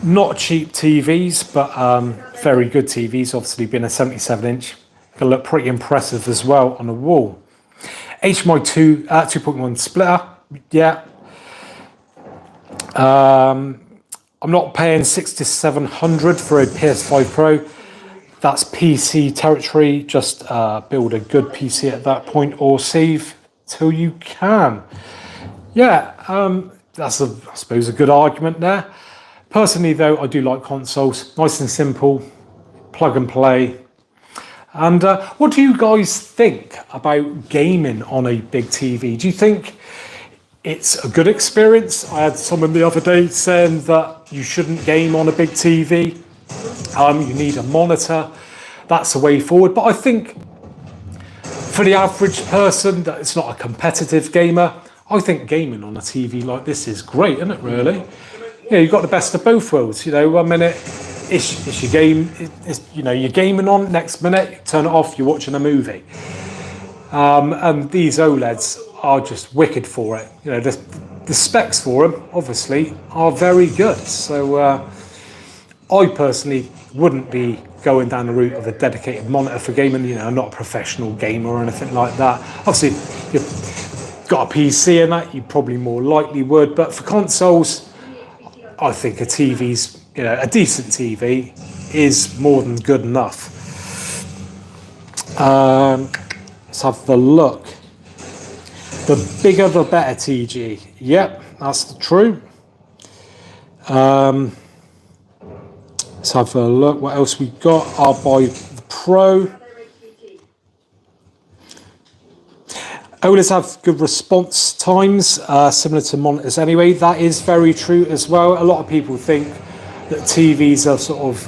not cheap TVs, but very good TVs. Obviously, being a 77-inch, can look pretty impressive as well on the wall. HDMI 2.1 splitter. Yeah. I'm not paying £6,700 for a PS5 Pro. That's PC territory. Just build a good PC at that point, or save till you can. Yeah, that's I suppose a good argument there. Personally, though, I do like consoles. Nice and simple, plug and play. And what do you guys think about gaming on a big TV? Do you think it's a good experience? I had someone the other day saying that you shouldn't game on a big TV. You need a monitor. That's the way forward. But I think for the average person that it's not a competitive gamer, I think gaming on a TV like this is great, isn't it, really? Yeah, you've got the best of both worlds. You know, 1 minute it's your game, you're gaming on, next minute you turn it off, you're watching a movie. And these OLEDs are just wicked for it. You know, the specs for them, obviously, are very good. So I personally wouldn't be going down the route of a dedicated monitor for gaming. You know, I'm not a professional gamer or anything like that. Obviously, you've got a PC and that, you probably more likely would. But for consoles, I think a TV's, a decent TV is more than good enough. Let's have a look. The bigger the better, TG. Yep, that's true. Let's have a look. What else we got? I'll buy the Pro. OLEDs have good response times, similar to monitors anyway. That is very true as well. A lot of people think that TVs are sort of,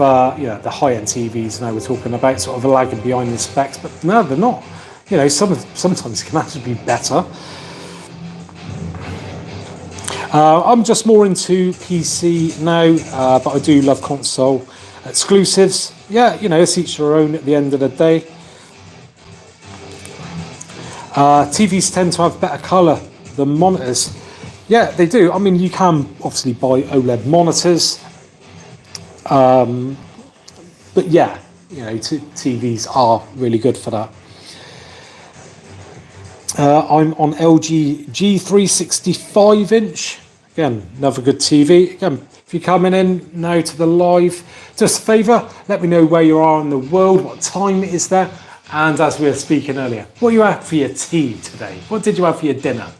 the high-end TVs now we're talking about, sort of lagging behind the specs, but no, they're not. You know, sometimes it can actually be better. I'm just more into PC now, but I do love console exclusives. Yeah, it's each their own at the end of the day. TVs tend to have better colour than monitors. Yeah, they do. I mean, you can obviously buy OLED monitors. But yeah, TVs are really good for that. I'm on LG G4 65-inch. Again, another good TV. Again, if you're coming in now to the live, just a favour, let me know where you are in the world, what time it is there. And as we were speaking earlier, what you had for your tea today? What did you have for your dinner?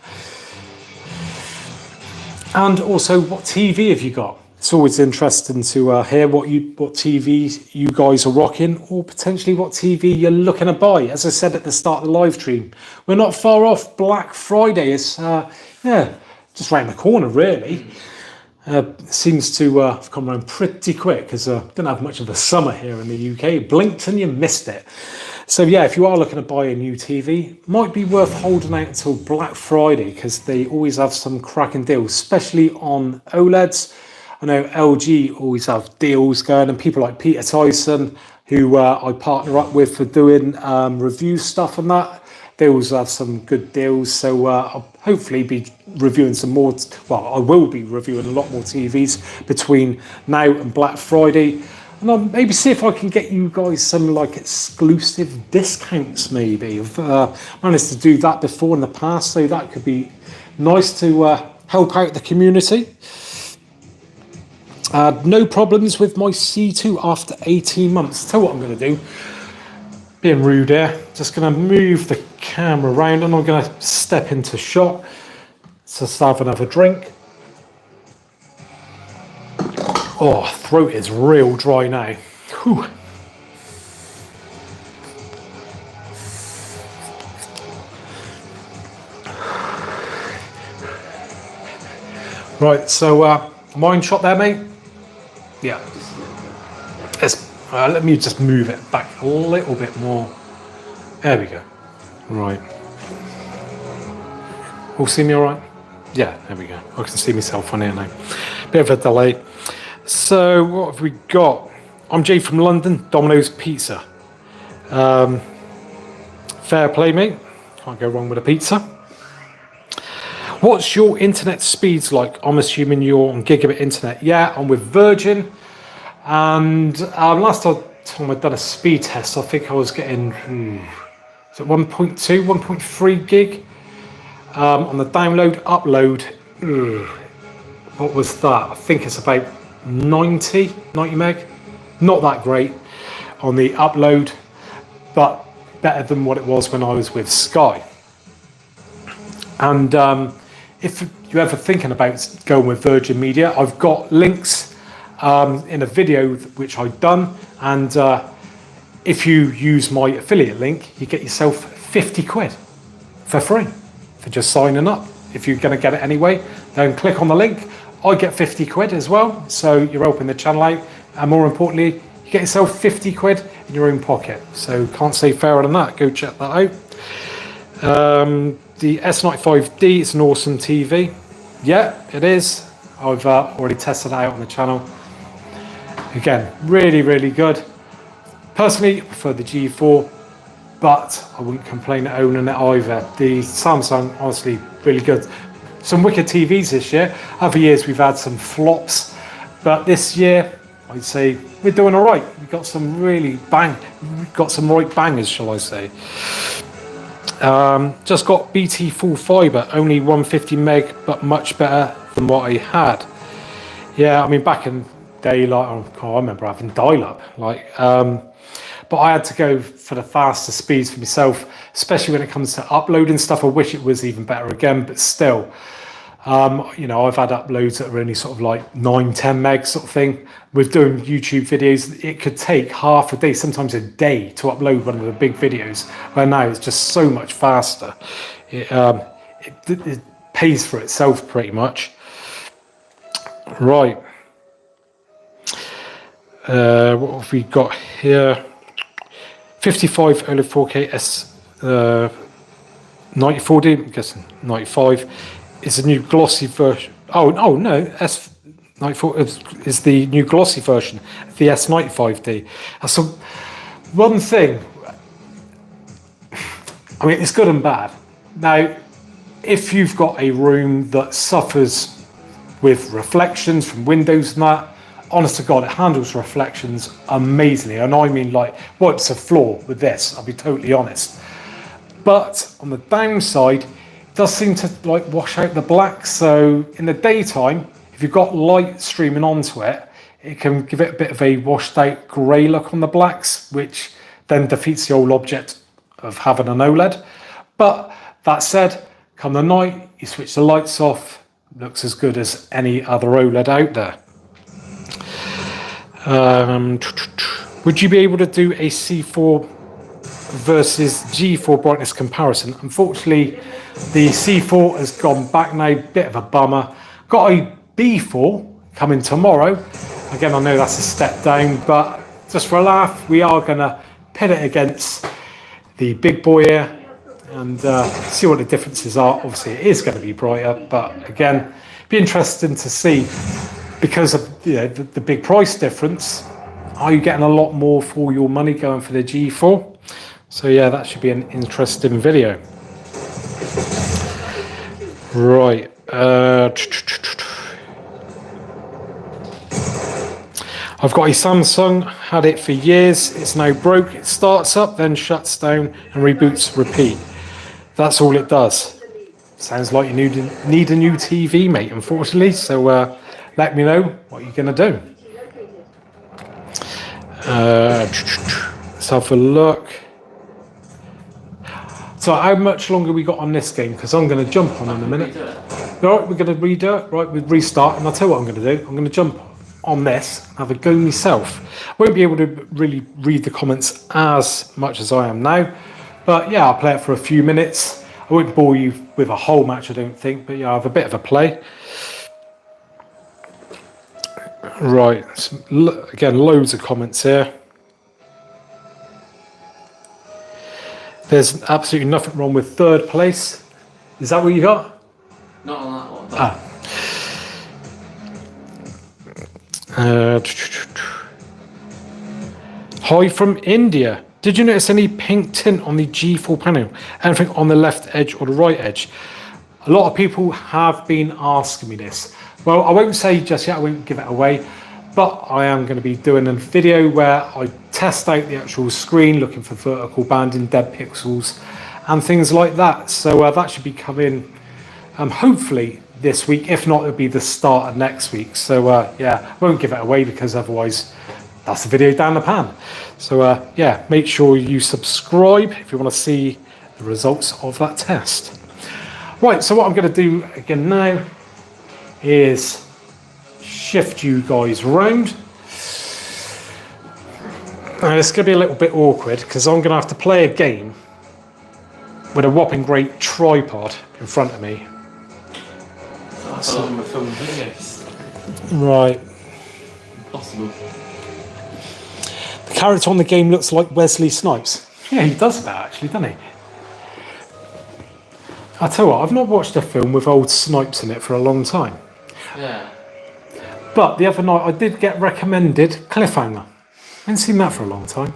And also, what TV have you got? It's always interesting to hear what TV you guys are rocking, or potentially what TV you're looking to buy. As I said at the start of the live stream, we're not far off. Black Friday is just around the corner, really. Seems to have come around pretty quick because don't have much of a summer here in the UK. Blinked and you missed it. So yeah, if you are looking to buy a new TV, might be worth holding out until Black Friday because they always have some cracking deals, especially on OLEDs. I know LG always have deals going, and people like Peter Tyson, who I partner up with for doing review stuff and that, they always have some good deals. So I'll hopefully be reviewing some more. Well, I will be reviewing a lot more TVs between now and Black Friday. And I'll maybe see if I can get you guys some like exclusive discounts maybe. I've managed to do that before in the past, so that could be nice to help out the community. No problems with my C2 after 18 months. Tell you what I'm going to do. Being rude here. Just going to move the camera around, and I'm going to step into shot. So let's have another drink. Oh, throat is real dry now. Whew. Right, so mine shot there, mate? Yeah. Let me just move it back a little bit more. There we go. Right. All see me all right? Yeah, there we go. I can see myself on here now. Bit of a delay. So what have we got? I'm Jay from London, Domino's Pizza. Fair play, mate. Can't go wrong with a pizza. What's your internet speeds like? I'm assuming you're on gigabit internet. Yeah, I'm with Virgin. And last time I'd done a speed test, I think I was getting 1.2, 1.3 gig on the download, upload. What was that? I think it's about 90 meg. Not that great on the upload, but better than what it was when I was with Sky. And if you're ever thinking about going with Virgin Media, I've got links in a video which I've done, and if you use my affiliate link, you get yourself 50 quid for free for just signing up. If you're going to get it anyway, then click on the link. I get 50 quid as well, so you're helping the channel out, and more importantly, you get yourself 50 quid in your own pocket. So can't say fairer than that. Go check that out. The S95D is an awesome TV. Yeah, it is. I've already tested it out on the channel. Again, really, really good. Personally, I prefer the G4, but I wouldn't complain at owning it either. The Samsung, honestly, really good. Some wicked TVs this year. Other years we've had some flops, but this year I'd say we're doing all right. We've got some really got some right bangers, shall I say. Just got BT full fibre, only 150 meg, but much better than what I had. Yeah, I mean, back in the day, like, I remember having dial-up, like, but I had to go for the faster speeds for myself, especially when it comes to uploading stuff. I wish it was even better again, but still, you know, I've had uploads that are only sort of like 9-10 meg sort of thing. With doing YouTube videos, it could take half a day, sometimes a day, to upload one of the big videos, where now it's just so much faster. It pays for itself pretty much. Right. What have we got here? 55 OLED 4K S 94D, I'm guessing 95. It's a new glossy version. Oh no, S94 is the new glossy version, the S95D. So one thing, I mean, it's good and bad. Now, if you've got a room that suffers with reflections from windows and that, honest to God, it handles reflections amazingly. And I mean, like, wipes the floor with this, I'll be totally honest. But on the downside, it does seem to like wash out the black. So in the daytime, if you've got light streaming onto it, it can give it a bit of a washed out grey look on the blacks, which then defeats the whole object of having an OLED. But that said, come the night, you switch the lights off, looks as good as any other OLED out there. Would you be able to do a C4 versus G4 brightness comparison? Unfortunately, the C4 has gone back now, bit of a bummer. Got a B4 coming tomorrow. Again, I know that's a step down, but just for a laugh, we are going to pit it against the big boy here and see what the differences are. Obviously, it is going to be brighter, but again, be interesting to see, because of, you know, the big price difference. Are you getting a lot more for your money going for the G4? So yeah, that should be an interesting video. Right. I've got a Samsung, had it for years. It's now broke. It starts up, then shuts down and reboots, repeat. That's all it does. Sounds like you need a new TV, mate, unfortunately. So let me know what you're going to do. Let's have a look. So So how much longer we got on this game? Because I'm going to jump on in a minute. All right, we're going to redo it. Right, we restart, and I'll tell you what I'm going to do. I'm going to jump on this, have a go myself. I won't be able to really read the comments as much as I am now, but yeah, I'll play it for a few minutes. I won't bore you with a whole match, I don't think, but yeah, I'll have a bit of a play. Right, again, loads of comments here. There's absolutely nothing wrong with third place. Is that what you got? Not on that one. Ah. Hi from India. Did you notice any pink tint on the G4 panel? Anything on the left edge or the right edge? A lot of people have been asking me this. Well, I won't say just yet, I won't give it away, but I am going to be doing a video where I test out the actual screen, looking for vertical banding, dead pixels, and things like that. So that should be coming hopefully this week. If not, it'll be the start of next week. So yeah, I won't give it away because otherwise that's the video down the pan. So yeah, make sure you subscribe if you want to see the results of that test. Right, so what I'm going to do again now is shift you guys round. Now it's going to be a little bit awkward because I'm going to have to play a game with a whopping great tripod in front of me. That's a lot of film videos. Right. Impossible. The character on the game looks like Wesley Snipes. Yeah, he does that actually, doesn't he? I tell you what, I've not watched a film with old Snipes in it for a long time. Yeah. But the other night I did get recommended Cliffhanger. I haven't seen that for a long time.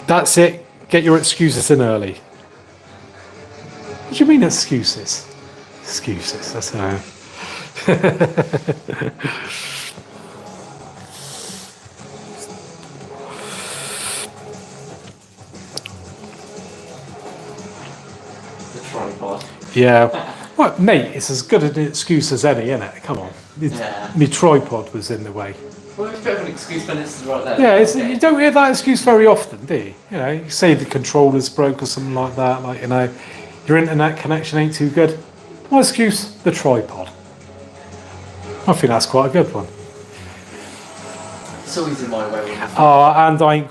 That's it. Get your excuses in early. What do you mean excuses? Excuses, that's how. The tripod. Yeah. Well, mate, it's as good an excuse as any, isn't it? Come on. Yeah. My tripod was in the way. Well, it's a bit of an excuse when it's right there. Yeah, you don't hear that excuse very often, do you? You know, you say the controller's broke or something like that, like, you know, your internet connection ain't too good. What excuse? The tripod. I think that's quite a good one. It's always in my way. Oh, and I ain't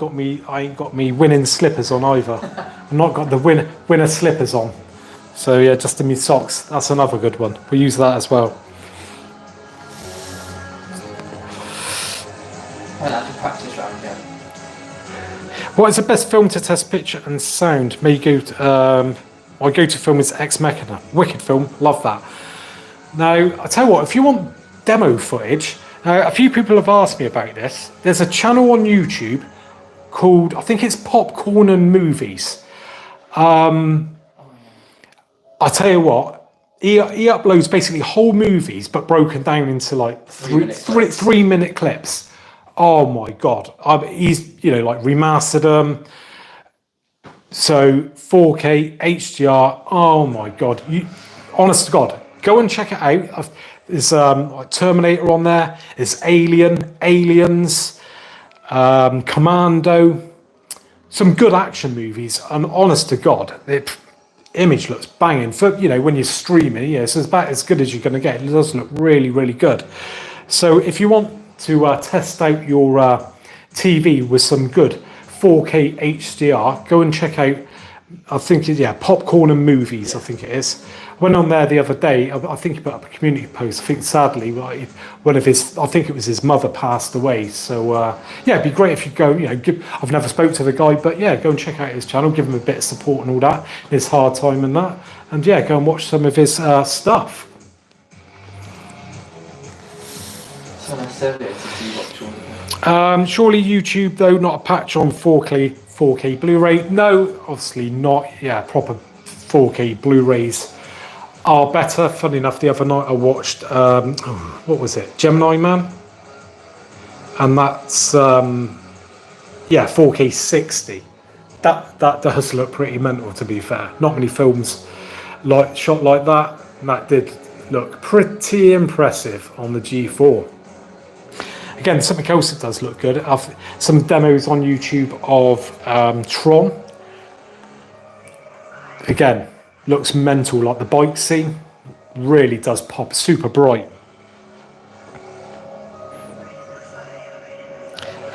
got me winning slippers on either. I've not got the winner slippers on. So yeah, just in my socks. That's another good one. We use that as well. I'll have to practice round again. What is the best film to test picture and sound? My go-to film is Ex Machina. Wicked film, love that. Now, I tell you what, if you want demo footage, a few people have asked me about this. There's a channel on YouTube called, I think it's Popcorn and Movies. I tell you what, he uploads basically whole movies, but broken down into like three-minute clips. Oh my God. He's, you know, like remastered them. So 4K, HDR, oh my God. Honest to God, go and check it out. There's like Terminator on there. There's Aliens, Commando, some good action movies. And honest to God, the image looks banging. For, you know, when you're streaming, yeah, it's about as good as you're going to get. It does look really, really good. So if you want to test out your TV with some good 4K HDR, go and check out, I think, yeah, Popcorn and Movies, I think it is. I went on there the other day, I think he put up a community post. I think sadly, one of his, I think it was his mother passed away. So yeah, it'd be great if you go, you know, I've never spoke to the guy, but yeah, go and check out his channel, give him a bit of support and all that, his hard time and that. And yeah, go and watch some of his stuff. So nice earlier to do watch all of it. Surely YouTube though, not a patch on 4K Blu-ray. No, obviously not. Yeah, proper 4K Blu-rays are better. Funny enough, the other night I watched what was it, Gemini Man, and that's yeah, 4K 60. That does look pretty mental, to be fair. Not many films shot like that, and that did look pretty impressive on the G4. Again, something else that does look good. I've some demos on YouTube of Tron. Again, looks mental, like the bike scene. Really does pop, super bright.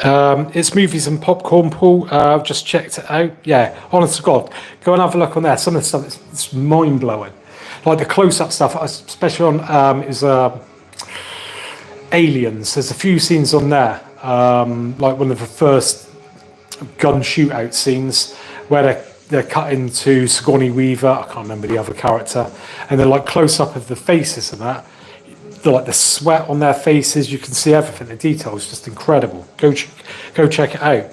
It's Movies and Popcorn, Paul. I've just checked it out. Yeah, honest to God, go and have a look on there. Some of the stuff it's mind blowing. Like the close-up stuff, especially on Aliens. There's a few scenes on there, like one of the first gun shootout scenes where they're cutting to Sigourney Weaver. I can't remember the other character, and they're like close-up of the faces and that. Like the sweat on their faces, you can see everything. The details just incredible. Go check it out.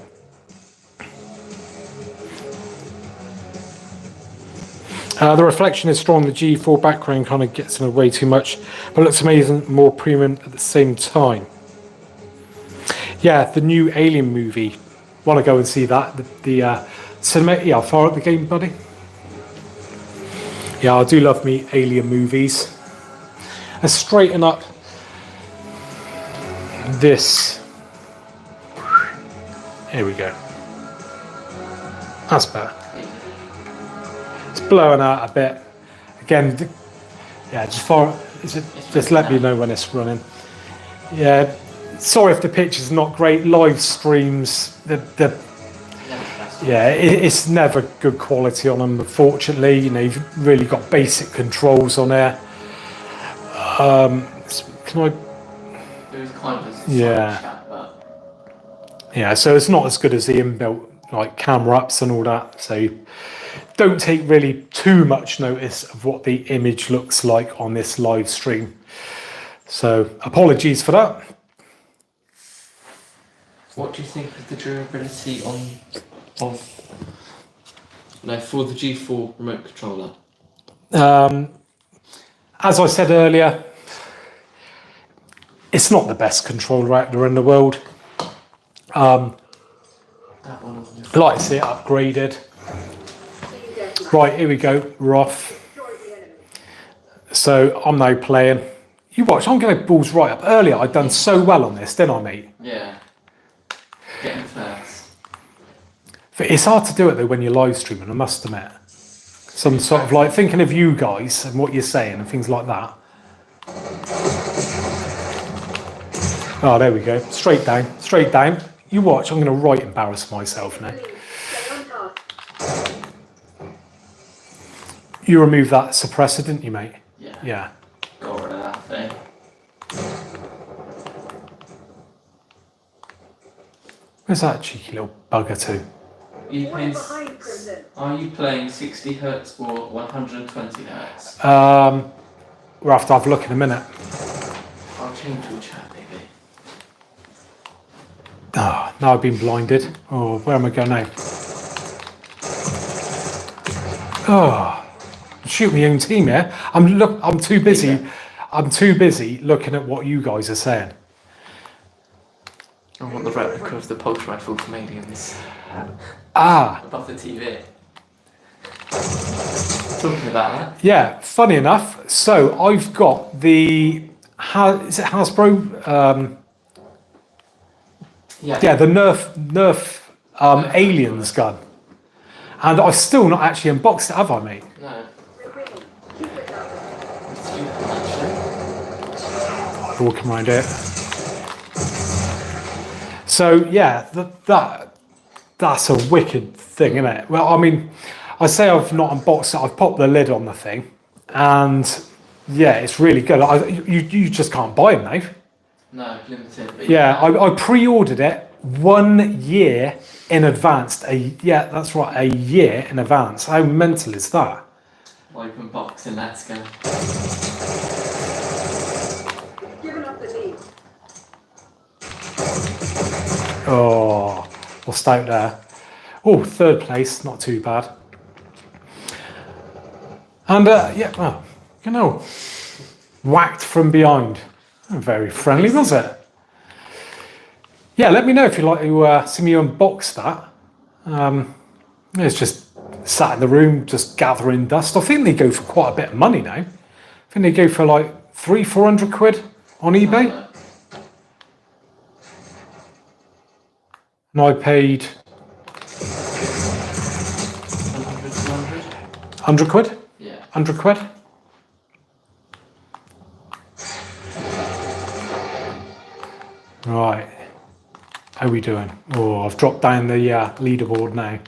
The reflection is strong. The G4 background kind of gets in the way too much, but looks amazing, more premium at the same time. Yeah, the new Alien movie. Want to go and see that? The cinema. Yeah, far up the game, buddy. Yeah, I do love me Alien movies. Let's straighten up this. Here we go. That's better. It's blowing out a bit. Again, yeah, just let me know when it's running. Yeah, sorry if the picture's not great. Live streams, yeah, it's never good quality on them, unfortunately. You know, you've really got basic controls on there. Can I? There was kind of a chat, but yeah, so it's not as good as the inbuilt like camera ups and all that. So don't take really too much notice of what the image looks like on this live stream. So apologies for that. What do you think of the durability for the G4 remote controller? As I said earlier, it's not the best controller out there in the world. I'd like to see it upgraded. Right, here we go, we're off. So I'm now playing. You watch, I'm going balls right up. Earlier, I'd done so well on this, didn't I, mate? Yeah. Getting first. It's hard to do it though when you're live streaming, I must admit. Some sort of like thinking of you guys and what you're saying and things like that. Oh, there we go. Straight down, straight down. You watch, I'm going to right embarrass myself now. You removed that suppressor, didn't you, mate? Yeah. Yeah. Got rid of that thing. Where's that cheeky little bugger to? Are you playing 60 Hz or 120 Hz? We'll have to have a look in a minute. I'll change your chat, baby. Oh, now I've been blinded. Oh, where am I going now? Oh, shoot my own team here. I'm too busy. Yeah. I'm too busy looking at what you guys are saying. I want the replica of the pulse rifle from Aliens. Above the TV. Talking about that. Yeah, funny enough. So I've got the is it Hasbro? Yeah, the Nerf Aliens gun, and I've still not actually unboxed it, have I, mate? No. Walking around it. So yeah, that's a wicked thing, isn't it? Well, I mean, I say I've not unboxed it. I've popped the lid on the thing, and yeah, it's really good. You just can't buy them now. No, limited. But Yeah, I pre-ordered it 1 year in advance. Yeah, that's right, a year in advance. How mental is that? Open box and let's go. Giving up the lead. Oh, what's out there? Oh, third place, not too bad. And yeah, well, you know, whacked from behind. Very friendly, was it? Yeah, let me know if you'd like to see me unbox that. It's just sat in the room, just gathering dust. I think they go for quite a bit of money now. I think they go for like 300-400 quid on eBay. And I paid 100, 200? 100 quid? Yeah. 100 quid? Right. How are we doing? Oh, I've dropped down the leaderboard now.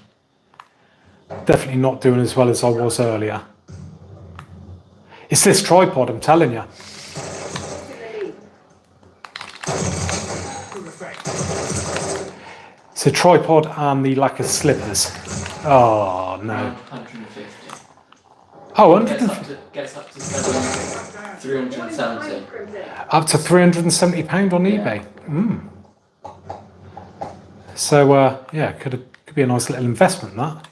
Definitely not doing as well as I was earlier. It's this tripod, I'm telling you. It's a tripod and the lack of slippers. Oh, no. Around 150. Oh, 150. Gets up to 370. Up to £370 on eBay. So, yeah, could be a nice little investment, that.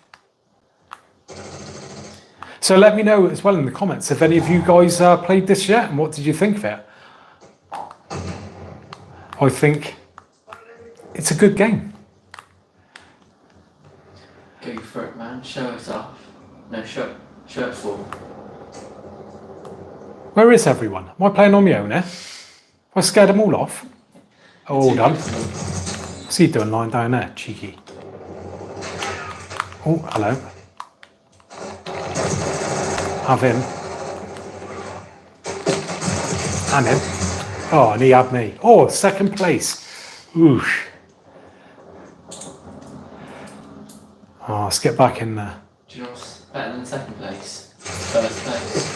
So let me know as well in the comments if any of you guys played this yet and what did you think of it. I think it's a good game. Go for it, man. Show us off. No, show it for. Where is everyone? Am I playing on my own here? Have I scared them all off? Oh, hold on. What's he doing lying down there? Cheeky. Oh, hello. Have him. And him. Oh, and he had me. Oh, second place. Oosh. Oh, let's get back in there. Do you know what's better than second place? First place.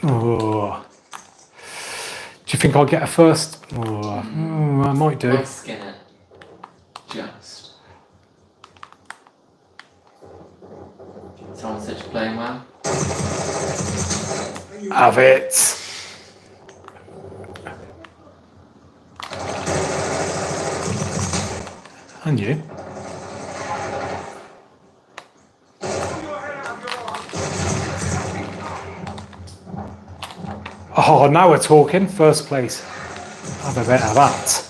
Oh. Do you think I'll get a first? Oh, I might do. Might skin it. Just. Someone said you're playing well. Have it. And you? Oh, now we're talking. First place. Have a bit of that.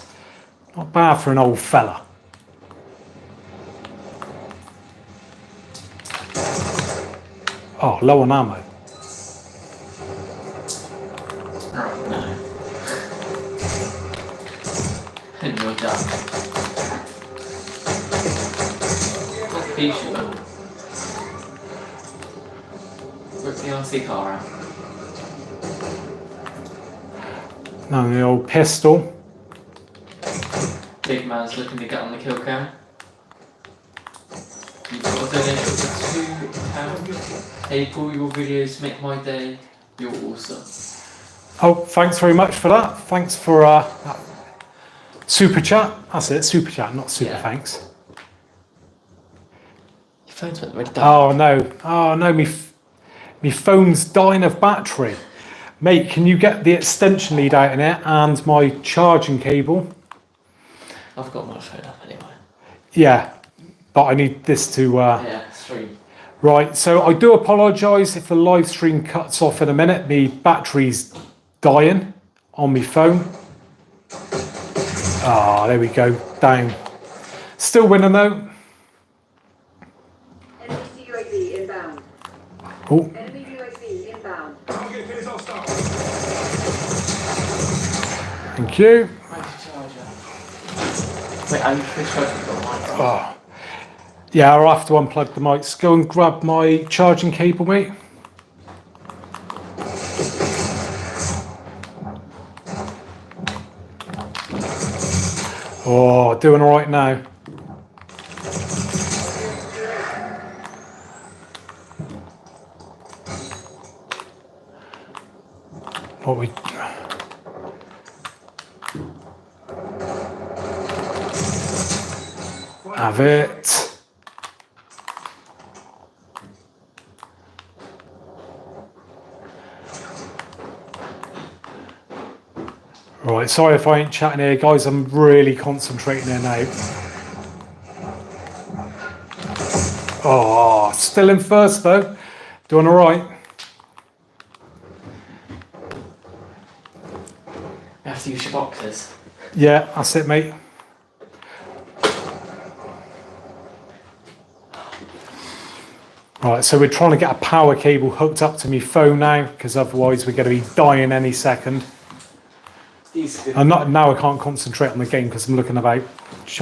Not bad for an old fella. Oh, low on ammo. Oh, no. And you're done. What's the pea shooter? Rip the RC car out. Now the old pistol. Big man's looking to get on the kill cam. You've got a donation for £2. Hey, Paul, your videos make my day. You're awesome. Oh, thanks very much for that. Thanks for that super chat. That's it, super chat, not super thanks. Your phone's went down. Oh no, me phone's dying of battery. Mate, can you get the extension lead out in it and my charging cable? I've got my phone up anyway. Yeah, but I need this to... Yeah, stream. Right, so I do apologise if the live stream cuts off in a minute. My battery's dying on my phone. Ah, there we go, down. Still winning though. Enemy UAV inbound. Oh, Enemy UAV inbound. thank you. Where's the charger? Wait, I'm pretty sure I've got mine. Oh. Yeah, I'll have to unplug the mics. Go and grab my charging cable, mate. Oh, doing all right now. What we... Have it. Right, sorry if I ain't chatting here, guys. I'm really concentrating here now. Oh, still in first though. Doing all right. You have to use your boxes. Yeah, that's it, mate. Right, so we're trying to get a power cable hooked up to my phone now, because otherwise we're going to be dying any second. And not, now I can't concentrate on the game because I'm looking about charging.